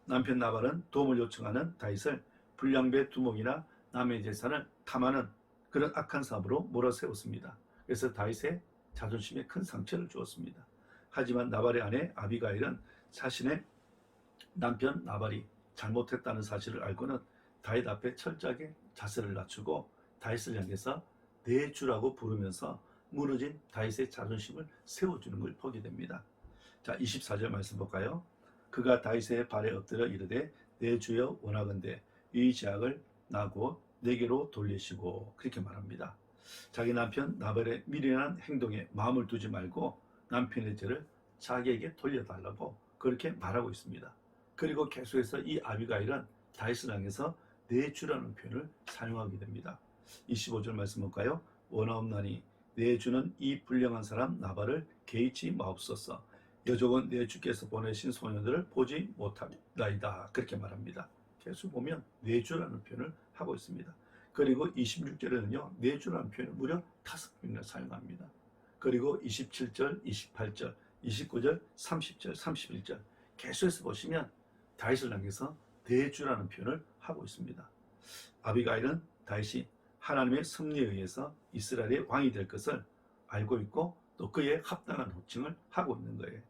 남편 나발은 도움을 요청하는 다윗을 불량배 두목이나 남의 재산을 탐하는 그런 악한 사람으로 몰아세웠습니다. 그래서 다윗의 자존심에 큰 상처를 주었습니다. 하지만 나발의 아내 아비가일은 자신의 남편 나발이 잘못했다는 사실을 알고는 다윗 앞에 철저하게 자세를 낮추고 다윗을 향해서 내 주라고 부르면서 무너진 다윗의 자존심을 세워주는 걸 보게 됩니다. 자, 24절 말씀 볼까요? 그가 다윗의 발에 엎드려 이르되 내 주여 원하건대 이 죄악을 나고 내게로 돌리시고, 그렇게 말합니다. 자기 남편 나발의 미련한 행동에 마음을 두지 말고 남편의 죄를 자기에게 돌려달라고 그렇게 말하고 있습니다. 그리고 계속해서 이 아비가일은 다윗을 향해서 내 주라는 표현을 사용하게 됩니다. 25절 말씀 볼까요? 원하옵나니 내 주는 이 불량한 사람 나발을 개의치 마옵소서. 여종은 내 주께서 보내신 소년들을 보지 못하리이다, 그렇게 말합니다. 계속 보면 내 주라는 표현을 하고 있습니다. 그리고 26절에는요 내 주라는 표현을 무려 5번이나 사용합니다. 그리고 27절, 28절, 29절, 30절, 31절 계속해서 보시면 다윗을 향해서 내 주라는 표현을 하고 있습니다. 아비가일은 다윗이 하나님의 섭리에 의해서 이스라엘의 왕이 될 것을 알고 있고 또 그에 합당한 호칭을 하고 있는 거예요.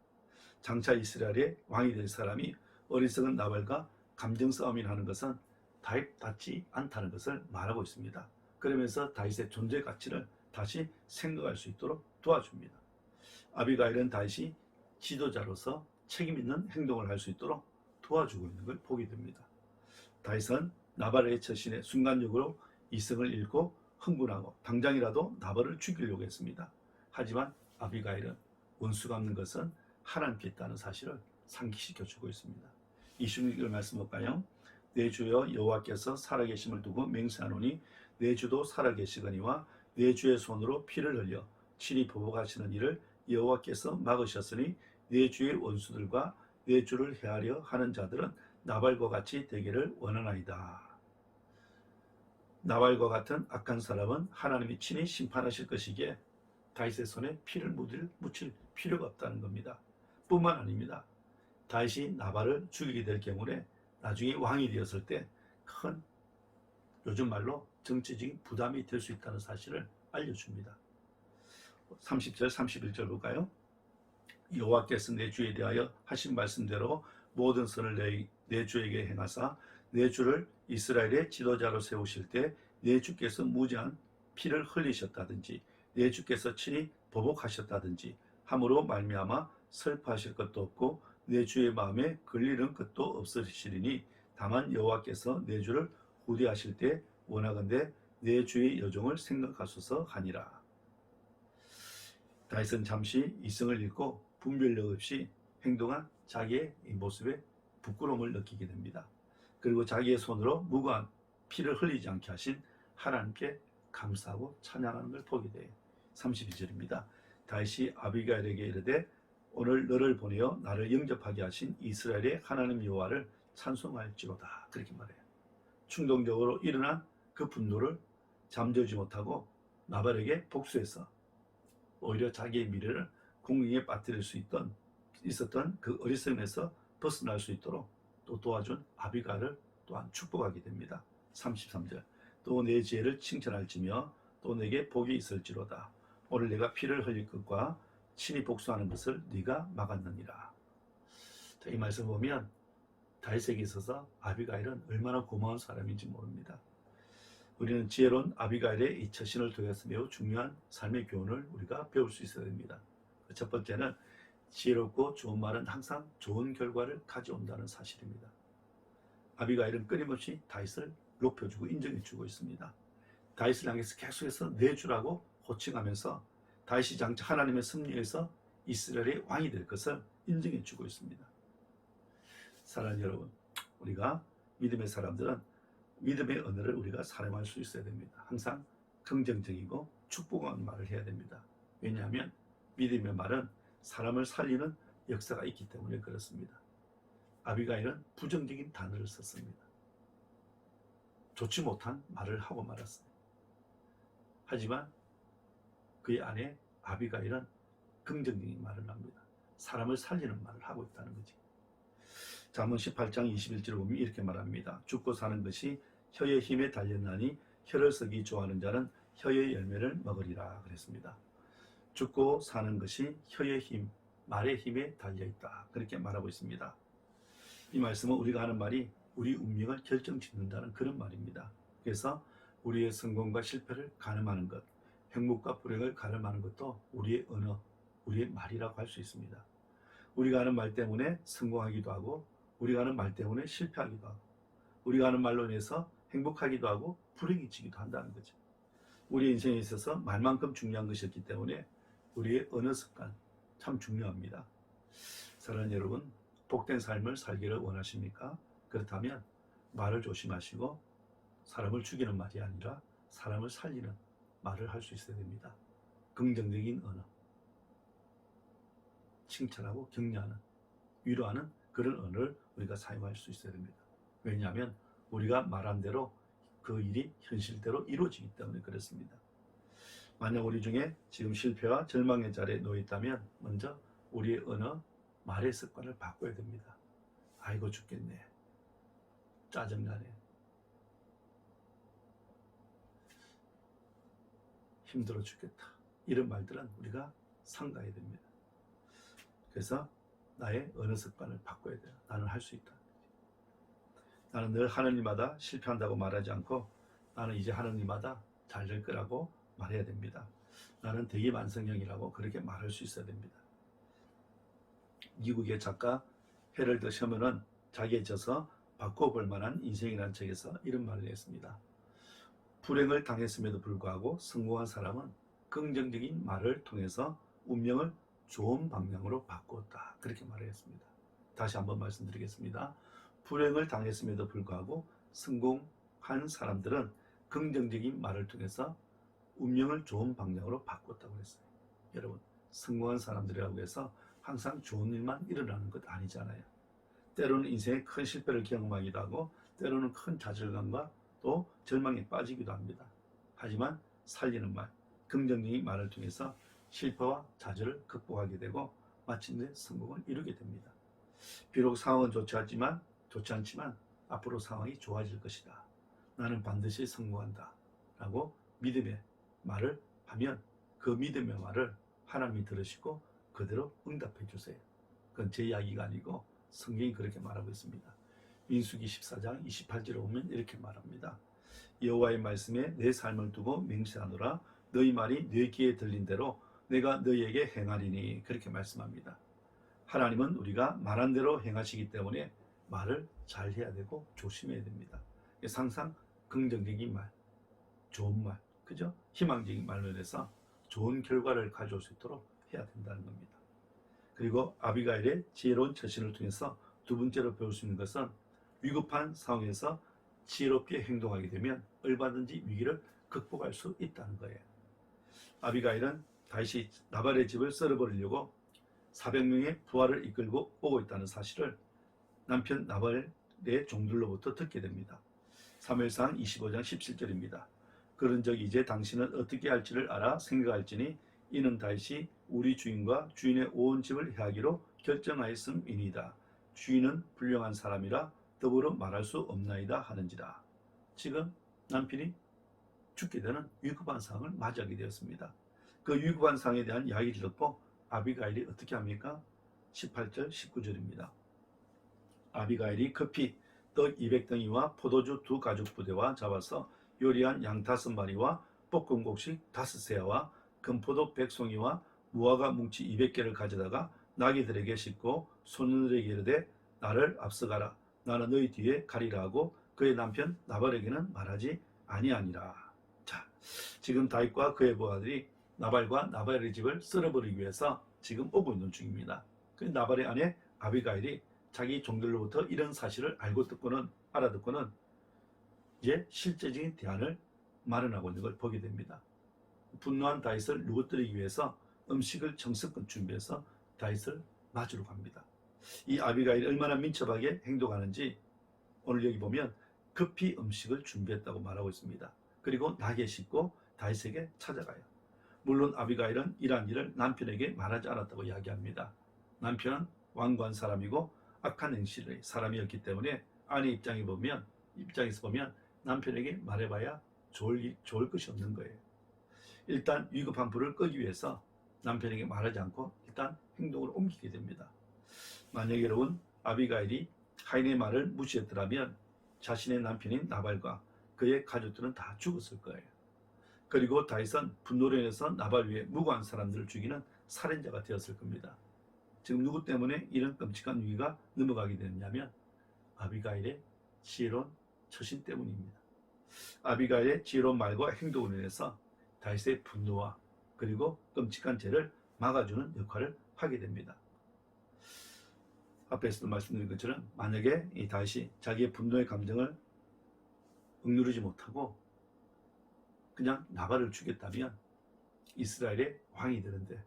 장차 이스라엘의 왕이 될 사람이 어리석은 나발과 감정 싸움을 하는 것은 다윗답지 않다는 것을 말하고 있습니다. 그러면서 다윗의 존재 가치를 다시 생각할 수 있도록 도와줍니다. 아비가일은 다윗이 지도자로서 책임 있는 행동을 할 수 있도록 도와주고 있는 걸 보게 됩니다. 다윗은 나발의 처신에 순간적으로 이성을 잃고 흥분하고 당장이라도 나발을 죽이려고 했습니다. 하지만 아비가일은 원수 갚는 것은 하나님께 있다는 사실을 상기시켜주고 있습니다. 26절 말씀 볼까요? 내 주여 여호와께서 살아계심을 두고 맹세하노니 내 주도 살아계시거니와 내 주의 손으로 피를 흘려 친히 보복하시는 일을 여호와께서 막으셨으니 내 주의 원수들과 내 주를 헤아려 하는 자들은 나발과 같이 되기를 원하나이다. 나발과 같은 악한 사람은 하나님이 친히 심판하실 것이기에 다윗의 손에 피를 묻힐 필요가 없다는 겁니다. 뿐만 아닙니다. 다윗이 나발을 죽이게 될 경우에 나중에 왕이 되었을 때 큰, 요즘 말로 정치적인 부담이 될 수 있다는 사실을 알려줍니다. 30절, 31절 볼까요? 여호와께서 내 주에 대하여 하신 말씀대로 모든 선을 내 주에게 행하사 내 주를 이스라엘의 지도자로 세우실 때 내 주께서 무제한 피를 흘리셨다든지 내 주께서 친히 보복하셨다든지 함으로 말미암아 슬퍼하실 것도 없고 내 주의 마음에 걸리는 것도 없으시리니 다만 여호와께서 내 주를 후대하실 때 원하건대 내 주의 여종을 생각하소서 하니라. 다윗은 잠시 이성을 잃고 분별력 없이 행동한 자기의 이 모습에 부끄러움을 느끼게 됩니다. 그리고 자기의 손으로 무고한 피를 흘리지 않게 하신 하나님께 감사하고 찬양하는 걸 보게 돼요. 32절입니다. 다윗이 아비가일에게 이르되 오늘 너를 보내어 나를 영접하게 하신 이스라엘의 하나님 여호와를 찬송할지로다, 그렇게 말해요. 충동적으로 일어난 그 분노를 잠재우지 못하고 나발에게 복수해서 오히려 자기의 미래를 공경에 빠뜨릴 수 있던 있었던 그 어리석음에서 벗어날 수 있도록 또 도와준 아비가일을 또한 축복하게 됩니다. 33절 또 내 지혜를 칭찬할지며 또 내게 복이 있을지로다. 오늘 내가 피를 흘릴 것과 친히 복수하는 것을 네가 막았느니라. 자, 이 말씀 보면 다윗에게 있어서 아비가일은 얼마나 고마운 사람인지 모릅니다. 우리는 지혜로운 아비가일의 이 처신을 통해서 매우 중요한 삶의 교훈을 우리가 배울 수 있어야 됩니다. 첫 번째는 지혜롭고 좋은 말은 항상 좋은 결과를 가져온다는 사실입니다. 아비가일은 끊임없이 다윗을 높여주고 인정해주고 있습니다. 다윗을 향해서 계속해서 내주라고 호칭하면서 다윗이 장차 하나님의 섭리에서 이스라엘의 왕이 될 것을 인정해주고 있습니다. 사랑하는 여러분, 우리가 믿음의 사람들은 믿음의 언어를 우리가 사용할 수 있어야 됩니다. 항상 긍정적이고 축복하는 말을 해야 됩니다. 왜냐하면 믿음의 말은 사람을 살리는 역사가 있기 때문에 그렇습니다. 아비가일은 부정적인 단어를 썼습니다. 좋지 못한 말을 하고 말았습니다. 하지만 그의 아내 아비가일은 긍정적인 말을 합니다. 사람을 살리는 말을 하고 있다는 거지. 잠언 18장 21절을 보면 이렇게 말합니다. 죽고 사는 것이 혀의 힘에 달렸나니 혀를 쓰기 좋아하는 자는 혀의 열매를 먹으리라 그랬습니다. 죽고 사는 것이 혀의 힘, 말의 힘에 달려있다. 그렇게 말하고 있습니다. 이 말씀은 우리가 하는 말이 우리 운명을 결정짓는다는 그런 말입니다. 그래서 우리의 성공과 실패를 가늠하는 것, 행복과 불행을 가늠하는 것도 우리의 언어, 우리의 말이라고 할 수 있습니다. 우리가 하는 말 때문에 성공하기도 하고 우리가 하는 말 때문에 실패하기도 하고 우리가 하는 말로 인해서 행복하기도 하고 불행해지기도 한다는 거죠. 우리 인생에 있어서 말만큼 중요한 것이었기 때문에 우리의 언어 습관 참 중요합니다. 사랑하는 여러분, 복된 삶을 살기를 원하십니까? 그렇다면 말을 조심하시고 사람을 죽이는 말이 아니라 사람을 살리는 말을 할 수 있어야 됩니다. 긍정적인 언어, 칭찬하고 격려하는, 위로하는 그런 언어를 우리가 사용할 수 있어야 됩니다. 왜냐하면 우리가 말한 대로 그 일이 현실대로 이루어지기 때문에 그렇습니다. 만약 우리 중에 지금 실패와 절망의 자리에 놓여 있다면 먼저 우리의 언어, 말의 습관을 바꿔야 됩니다. 아이고 죽겠네, 짜증나네, 힘들어 죽겠다, 이런 말들은 우리가 삼가해야 됩니다. 그래서 나의 언어 습관을 바꿔야 돼요. 나는 할 수 있다. 나는 늘 하느님마다 실패한다고 말하지 않고 나는 이제 하느님마다 잘 될 거라고 말해야 됩니다. 나는 대기만성형이라고 그렇게 말할 수 있어야 됩니다. 미국의 작가 헤럴드 셔먼은 자기에 져서 바꿔볼 만한 인생이라는 책에서 이런 말을 했습니다. 불행을 당했음에도 불구하고 성공한 사람은 긍정적인 말을 통해서 운명을 좋은 방향으로 바꿨다. 그렇게 말했습니다. 다시 한번 말씀드리겠습니다. 불행을 당했음에도 불구하고 성공한 사람들은 긍정적인 말을 통해서 운명을 좋은 방향으로 바꿨다고 했어요. 여러분, 성공한 사람들이라고 해서 항상 좋은 일만 일어나는 것 아니잖아요. 때로는 인생에 큰 실패를 경험하기도 하고 때로는 큰 좌절감과 또 절망에 빠지기도 합니다. 하지만 살리는 말, 긍정적인 말을 통해서 실패와 좌절을 극복하게 되고 마침내 성공을 이루게 됩니다. 비록 상황은 좋지 않지만 앞으로 상황이 좋아질 것이다. 나는 반드시 성공한다. 라고 믿음의 말을 하면 그 믿음의 말을 하나님이 들으시고 그대로 응답해 주세요. 그건 제 이야기가 아니고 성경이 그렇게 말하고 있습니다. 민수기 14장 28절에 보면 이렇게 말합니다. 여호와의 말씀에 내 삶을 두고 맹세하노라. 너희 말이 내 귀에 들린 대로 내가 너희에게 행하리니. 그렇게 말씀합니다. 하나님은 우리가 말한 대로 행하시기 때문에 말을 잘 해야 되고 조심해야 됩니다. 항상 긍정적인 말, 좋은 말, 그죠? 희망적인 말로 해서 좋은 결과를 가져올 수 있도록 해야 된다는 겁니다. 그리고 아비가일의 지혜로운 처신을 통해서 두 번째로 배울 수 있는 것은 위급한 상황에서 지혜롭게 행동하게 되면 얼마든지 위기를 극복할 수 있다는 거예요. 아비가일은 다윗이 나발의 집을 썰어버리려고 400명의 부하를 이끌고 오고 있다는 사실을 남편 나발의 종들로부터 듣게 됩니다. 사무엘상 25장 17절입니다. 그런즉 이제 당신은 어떻게 할지를 알아 생각할지니 이는 다윗이 우리 주인과 주인의 온 집을 해하기로 결정하였음이니이다. 주인은 불량한 사람이라 더불어 말할 수 없나이다 하는지라. 지금 남편이 죽게 되는 위급한 상황을 맞이하게 되었습니다. 그 위급한 상황에 대한 이야기를 듣고 아비가일이 어떻게 합니까? 18절 19절입니다. 아비가일이 급히 떡 200덩이와 포도주 2가죽 부대와 잡아서 요리한 양 5마리와 볶은 곡식 5세와 금포도 100송이와 무화과 뭉치 200개를 가져다가 나귀들에게 싣고 소년들에게 이르되 나를 앞서가라. 나는 너희 뒤에 가리라 하고 그의 남편 나발에게는 말하지 아니하니라. 자, 지금 다윗과 그의 부하들이 나발과 나발의 집을 쓸어버리기 위해서 지금 오고 있는 중입니다. 그 나발의 아내 아비가일이 자기 종들로부터 이런 사실을 알아듣고는 이제 실제적인 대안을 마련하고 있는 걸 보게 됩니다. 분노한 다윗을 누구뜨리기 위해서 음식을 정성껏 준비해서 다윗을 맞으러 갑니다. 이 아비가일이 얼마나 민첩하게 행동하는지 오늘 여기 보면 급히 음식을 준비했다고 말하고 있습니다. 그리고 나귀에 싣고 다윗에게 찾아가요. 물론 아비가일은 이러한 일을 남편에게 말하지 않았다고 이야기합니다. 남편은 완고한 사람이고 악한 행실의 사람이었기 때문에 아내 입장에서 보면 남편에게 말해봐야 좋을 것이 없는 거예요. 일단 위급한 불을 끄기 위해서 남편에게 말하지 않고 일단 행동을 옮기게 됩니다. 만약 여러분 아비가일이 하인의 말을 무시했더라면 자신의 남편인 나발과 그의 가족들은 다 죽었을 거예요. 그리고 다윗은 분노로 인해서 나발 위에 무고한 사람들을 죽이는 살인자가 되었을 겁니다. 지금 누구 때문에 이런 끔찍한 위기가 넘어가게 됐냐면 아비가일의 지혜로운 처신 때문입니다. 아비가일의 지혜로운 말과 행동으로 인해서 다윗의 분노와 그리고 끔찍한 죄를 막아주는 역할을 하게 됩니다. 앞에서도 말씀드린 것처럼 만약에 이 다윗이 자기의 분노의 감정을 억누르지 못하고 그냥 나발을 죽였다면 이스라엘의 왕이 되는데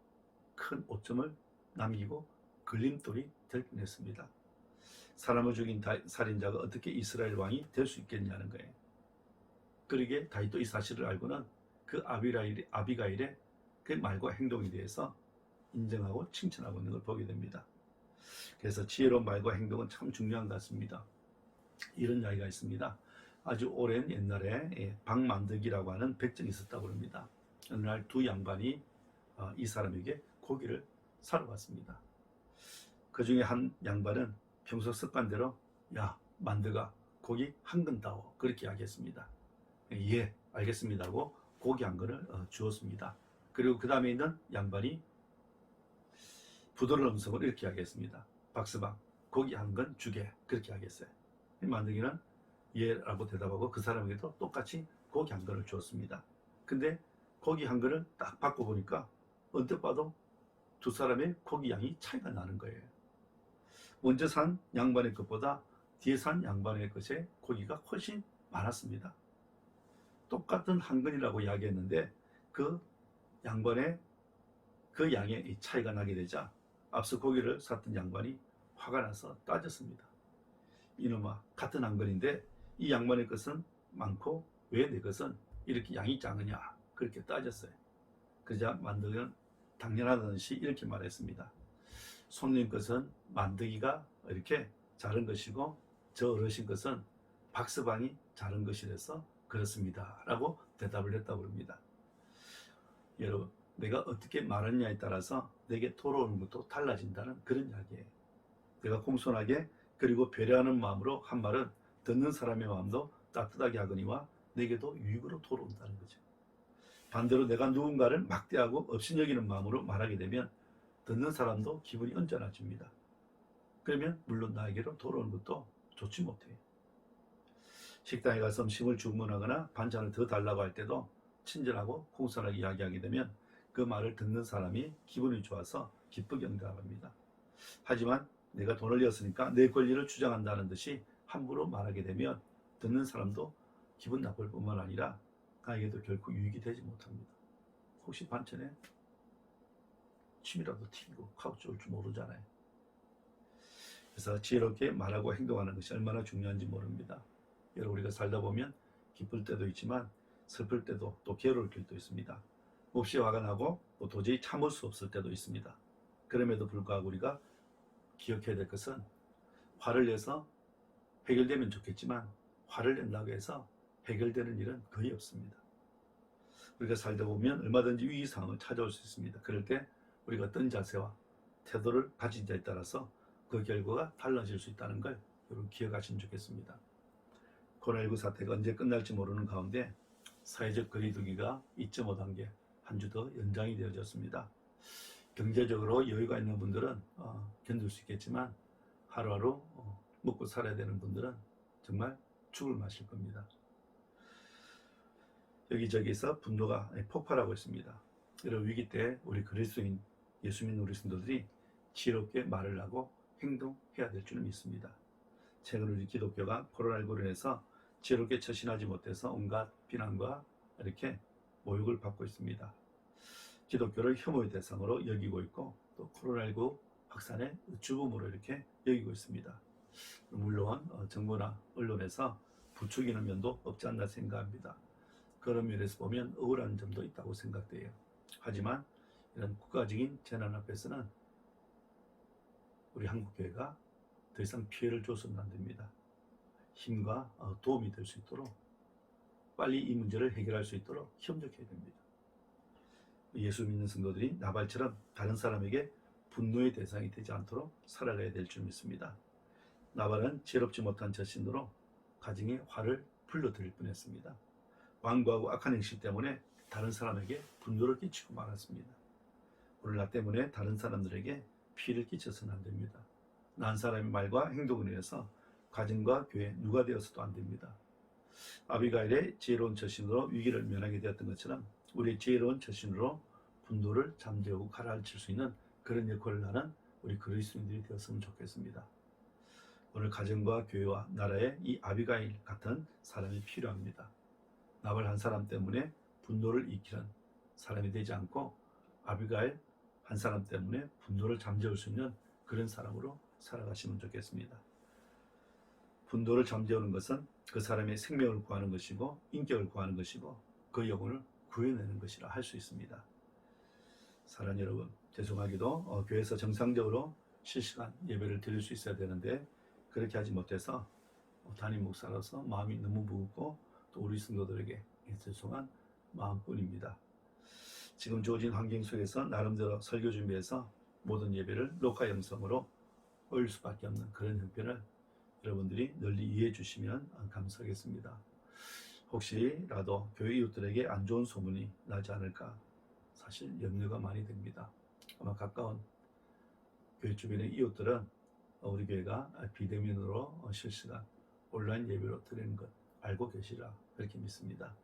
큰 오점을 남기고 걸림돌이 될 뻔했습니다. 사람을 죽인 살인자가 어떻게 이스라엘 왕이 될 수 있겠냐는 거예요. 그러기에 다윗도 이 사실을 알고는 그 아비가일의 그 말과 행동에 대해서 인정하고 칭찬하고 있는 걸 보게 됩니다. 그래서 지혜로운 말과 행동은 참 중요한 것 같습니다. 이런 이야기가 있습니다. 아주 오랜 옛날에 박만덕이라고 하는 백정이 있었다고 합니다. 어느 날 두 양반이 이 사람에게 고기를 사러 갔습니다. 그 중에 한 양반은 평소 습관대로 야 만덕아 고기 한 근 다오 그렇게 이야기했습니다. 예 알겠습니다 하고 고기 한 근을 주었습니다. 그리고 그 다음에 있는 양반이 부드러운 음성으로 이렇게 이야기했습니다. 박스방 고기 한 근 주게 그렇게 이야기했어요. 만덕이는 예 라고 대답하고 그 사람에게도 똑같이 고기 한 근을 주었습니다. 근데 고기 한 근을 딱 받고 보니까 언뜻 봐도 두 사람의 고기 양이 차이가 나는 거예요. 먼저 산 양반의 것보다 뒤에 산 양반의 것에 고기가 훨씬 많았습니다. 똑같은 한 근이라고 이야기했는데 그 양반의 그 양의 차이가 나게 되자 앞서 고기를 샀던 양반이 화가 나서 따졌습니다. 이놈아 같은 한 근인데 이 양반의 것은 많고 왜 내 것은 이렇게 양이 작으냐 그렇게 따졌어요. 그러자 만덕이는 당연하다는 듯이 이렇게 말했습니다. 손님 것은 만덕이가 이렇게 자른 것이고 저 어르신 것은 박서방이 자른 것이라서 그렇습니다 라고 대답을 했다고 합니다. 여러분 내가 어떻게 말하느냐에 따라서 내게 돌아오는 것도 달라진다는 그런 이야기예요. 내가 공손하게 그리고 배려하는 마음으로 한 말은 듣는 사람의 마음도 따뜻하게 하거니와 내게도 유익으로 돌아온다는 거죠. 반대로 내가 누군가를 막대하고 업신여기는 마음으로 말하게 되면 듣는 사람도 기분이 언짢아집니다. 그러면 물론 나에게로 돌아오는 것도 좋지 못해요. 식당에 가서 음식을 주문하거나 반찬을 더 달라고 할 때도 친절하고 공손하게 이야기하게 되면 그 말을 듣는 사람이 기분이 좋아서 기쁘게 응답합니다. 하지만 내가 돈을 잃었으니까 내 권리를 주장한다는 듯이 함부로 말하게 되면 듣는 사람도 기분 나쁠 뿐만 아니라 나에게도 결코 유익이 되지 못합니다. 혹시 반찬에 침이라도 튀기고 카우치 올 줄 모르잖아요. 그래서 지혜롭게 말하고 행동하는 것이 얼마나 중요한지 모릅니다. 여러분 우리가 살다 보면 기쁠 때도 있지만 슬플 때도 또 괴로울 때도 있습니다. 몹시 화가 나고 또 도저히 참을 수 없을 때도 있습니다. 그럼에도 불구하고 우리가 기억해야 될 것은 화를 내서 해결되면 좋겠지만 화를 낸다고 해서 해결되는 일은 거의 없습니다. 우리가 살다 보면 얼마든지 위기 상황을 찾아올 수 있습니다. 그럴 때 우리가 어떤 자세와 태도를 가진자에 따라서 그 결과가 달라질 수 있다는 걸 여러분 기억하시면 좋겠습니다. 코로나19 사태가 언제 끝날지 모르는 가운데 사회적 거리두기가 2.5단계 한 주 더 연장이 되어졌습니다. 경제적으로 여유가 있는 분들은 견딜 수 있겠지만 하루하루 먹고 살아야 되는 분들은 정말 죽을 맛일 겁니다. 여기저기서 분노가 폭발하고 있습니다. 이런 위기 때 우리 그리스도인 예수 믿는 우리 성도들이 지혜롭게 말을 하고 행동해야 될 줄 믿습니다. 최근 우리 기독교가 코로나19로 인해서 지혜롭게 처신하지 못해서 온갖 비난과 이렇게 모욕을 받고 있습니다. 기독교를 혐오의 대상으로 여기고 있고 또 코로나19 확산의 주범으로 이렇게 여기고 있습니다. 물론 정부나 언론에서 부추기는 면도 없지 않나 생각합니다. 그런 면에서 보면 억울한 점도 있다고 생각돼요. 하지만 이런 국가적인 재난 앞에서는 우리 한국교회가 더 이상 피해를 줘서는 안 됩니다. 힘과 도움이 될 수 있도록 빨리 이 문제를 해결할 수 있도록 협력해야 됩니다. 예수 믿는 성도들이 나발처럼 다른 사람에게 분노의 대상이 되지 않도록 살아가야 될 줄 믿습니다. 나발은 지혜롭지 못한 자신으로 가정에 화를 불러들일 뻔했습니다. 완고하고 악한 행실 때문에 다른 사람에게 분노를 끼치고 말았습니다. 오늘 나 때문에 다른 사람들에게 피해를 끼쳐서는 안 됩니다. 난 사람의 말과 행동을 위해서 가정과 교회 누가 되어서도 안 됩니다. 아비가일의 지혜로운 처신으로 위기를 면하게 되었던 것처럼 우리의 지혜로운 처신으로 분노를 잠재우고 가라앉힐 수 있는 그런 역할을 하는 우리 그리스도인들이 되었으면 좋겠습니다. 오늘 가정과 교회와 나라에 이 아비가일 같은 사람이 필요합니다. 나발 한 사람 때문에 분노를 익히는 사람이 되지 않고 아비가일 한 사람 때문에 분노를 잠재울 수 있는 그런 사람으로 살아가시면 좋겠습니다. 분노를 잠재우는 것은 그 사람의 생명을 구하는 것이고 인격을 구하는 것이고 그 영혼을 구해내는 것이라 할 수 있습니다. 사랑하는 여러분, 죄송하게도 교회에서 정상적으로 실시간 예배를 드릴 수 있어야 되는데 그렇게 하지 못해서 담임 목사로서 마음이 너무 무겁고 또 우리 성도들에게 죄송한 마음뿐입니다. 지금 주어진 환경 속에서 나름대로 설교 준비해서 모든 예배를 녹화 영상으로 올릴 수밖에 없는 그런 형편을 여러분들이 널리 이해해 주시면 감사하겠습니다. 혹시라도 교회 이웃들에게 안 좋은 소문이 나지 않을까 사실 염려가 많이 됩니다. 아마 가까운 교회 주변의 이웃들은 우리 교회가 비대면으로 실시간 온라인 예배로 드리는 것 알고 계시라 그렇게 믿습니다.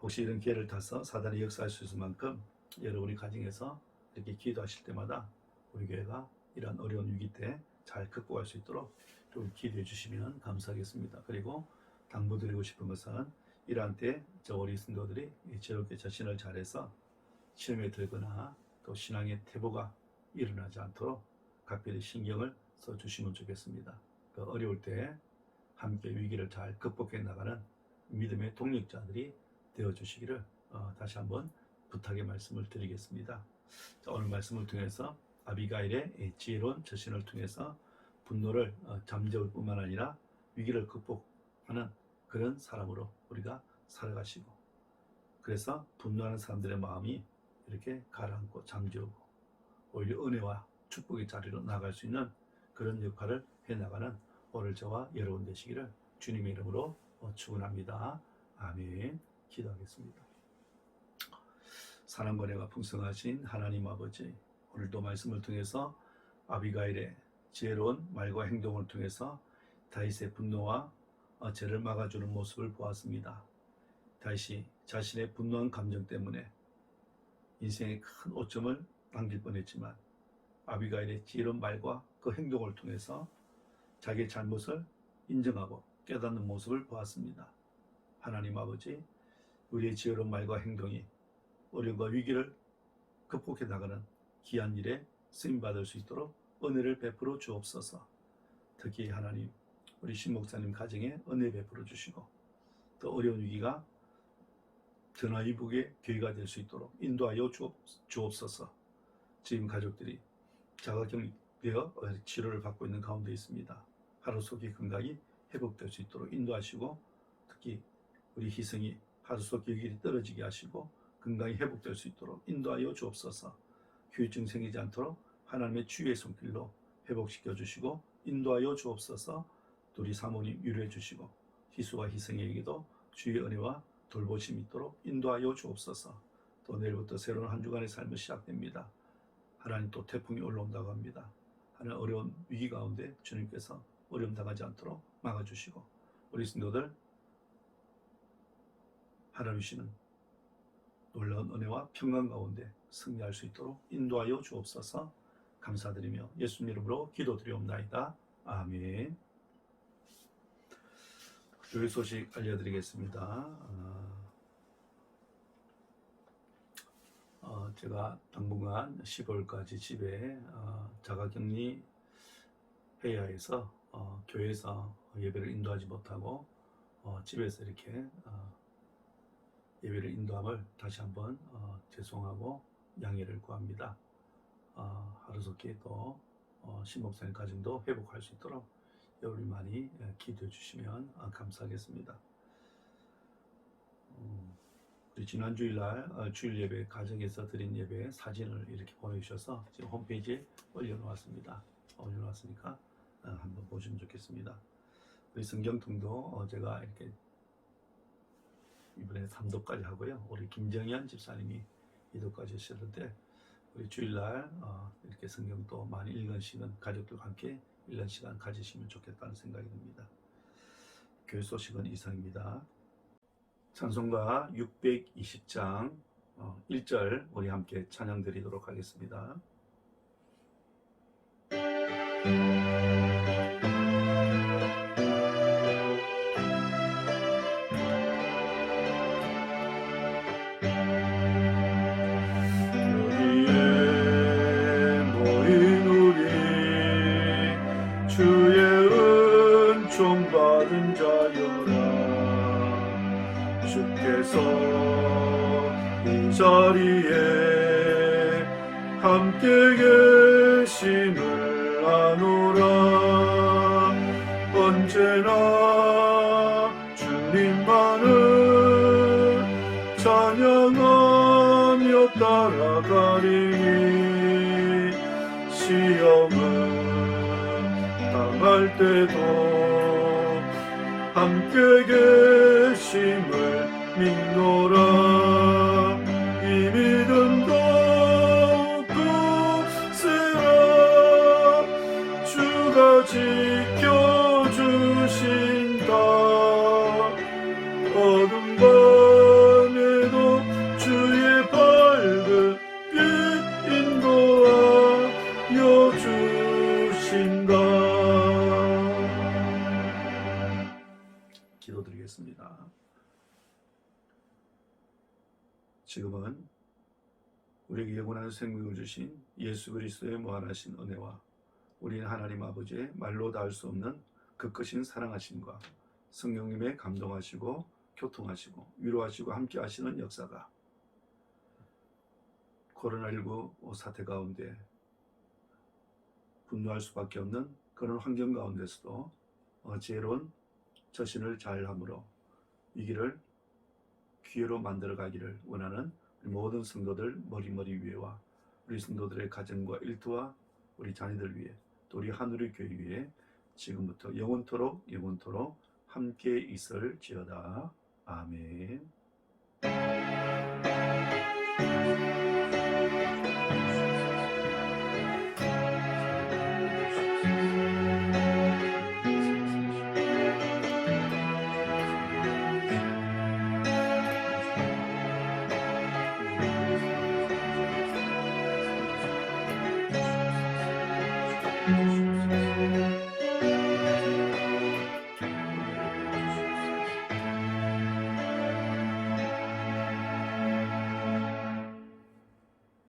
혹시 이런 기회를 타서 사단이 역사할 수 있을 만큼 여러분이 가정에서 이렇게 기도하실 때마다 우리 교회가 이런 어려운 위기 때 잘 극복할 수 있도록 좀 기도해 주시면 감사하겠습니다. 그리고 당부드리고 싶은 것은 이러한 때 우리 성도들이 지혜롭게 자신을 잘해서 시험에 들거나 또 신앙의 퇴보가 일어나지 않도록 각별히 신경을 써주시면 좋겠습니다. 그 어려울 때 함께 위기를 잘 극복해 나가는 믿음의 동력자들이 되어주시기를 다시 한번 부탁의 말씀을 드리겠습니다. 자, 오늘 말씀을 통해서 아비가일의 지혜로운 처신을 통해서 분노를 잠재울 뿐만 아니라 위기를 극복하는 그런 사람으로 우리가 살아가시고 그래서 분노하는 사람들의 마음이 이렇게 가라앉고 잠재우고 오히려 은혜와 축복의 자리로 나갈 수 있는 그런 역할을 해나가는 오늘 저와 여러분 되시기를 주님의 이름으로 축원합니다. 아멘. 기도하겠습니다. 사랑과 은혜가 풍성하신 하나님 아버지, 오늘도 말씀을 통해서 아비가일의 지혜로운 말과 행동을 통해서 다윗의 분노와 죄를 막아주는 모습을 보았습니다. 다윗이 자신의 분노한 감정 때문에 인생의 큰 오점을 남길 뻔했지만 아비가일의 지혜로운 말과 그 행동을 통해서 자기의 잘못을 인정하고 깨닫는 모습을 보았습니다. 하나님 아버지, 우리의 지혜로운 말과 행동이 어려움과 위기를 극복해 나가는 귀한 일에 쓰임받을 수 있도록 은혜를 베풀어 주옵소서. 특히 하나님, 우리 신 목사님 가정에 은혜 베풀어 주시고 또 어려운 위기가 전화위복의 교회가 될 수 있도록 인도하여 주옵소서. 지금 가족들이 자가격리 치료를 받고 있는 가운데 있습니다. 하루속히 건강이 회복될 수 있도록 인도하시고, 특히 우리 희성이 하루속 기억이 떨어지게 하시고 건강이 회복될 수 있도록 인도하여 주옵소서. 후유증 생기지 않도록 하나님의 주의 손길로 회복시켜 주시고 인도하여 주옵소서. 또 우리 사모님 위로해 주시고 희수와 희성에게도 주의 은혜와 돌보심이 있도록 인도하여 주옵소서. 또 내일부터 새로운 한 주간의 삶이 시작됩니다. 하나님 또 태풍이 올라온다고 합니다. 하나님 어려운 위기 가운데 주님께서 어려움 당하지 않도록 막아주시고 우리 성도들 하나님 주시는 놀라운 은혜와 평강 가운데 승리할 수 있도록 인도하여 주옵소서. 감사드리며 예수님 이름으로 기도드리옵나이다. 아멘. 교회 소식 알려드리겠습니다. 제가 당분간 10월까지 집에 자가격리 해야 해서 교회에서 예배를 인도하지 못하고 집에서 이렇게 예배를 인도함을 다시 한번 죄송하고 양해를 구합니다. 하루속히 또 신목사님 가정도 회복할 수 있도록 여러분이 많이 기도해 주시면 감사하겠습니다. 우리 지난 주일날 주일 예배 가정에서 드린 예배 사진을 이렇게 보내주셔서 지금 홈페이지에 올려놓았습니다. 올려놨으니까 한번 보시면 좋겠습니다. 우리 성경통도 제가 이렇게 이번에 3도까지 하고요. 우리 김정현 집사님이 2도까지 하셨는데 우리 주일날 이렇게 성경도 많이 읽는 시간 가족들과 함께 읽는 시간 가지시면 좋겠다는 생각이 듭니다. 교회 소식은 이상입니다. 찬송가 620장 1절 우리 함께 찬양 드리도록 하겠습니다. 여기에 모인 우리 주의 은총 받은 자여라. 주께서 이 자리에 함께 계심을 아노라. 언제나 주님만을 찬양하며 따라가리니 시험을 당할 때도 함께 계심을 믿노라. 이 믿음 더욱 굳세라. 주가 지켜주신다. 어둠 밤에도 주의 밝은 빛 인도하여 주신다. 기도드리겠습니다. 지금은 우리에게 영원한 생명을 주신 예수 그리스도의 무한하신 은혜와 우리 하나님 아버지의 말로 닿을 수 없는 그 크신 사랑하심과 성령님의 감동하시고 교통하시고 위로하시고 함께 하시는 역사가 코로나19 사태 가운데 분노할 수밖에 없는 그런 환경 가운데서도 지혜로운 처신을 잘함으로 이 길을 기회로 만들어 가기를 원하는 우리 모든 성도들 머리머리 위에와 우리 성도들의 가정과 일터와 우리 자녀들 위해 또 우리 하늘의 교회 위에 지금부터 영원토록 함께 있을지어다. 아멘.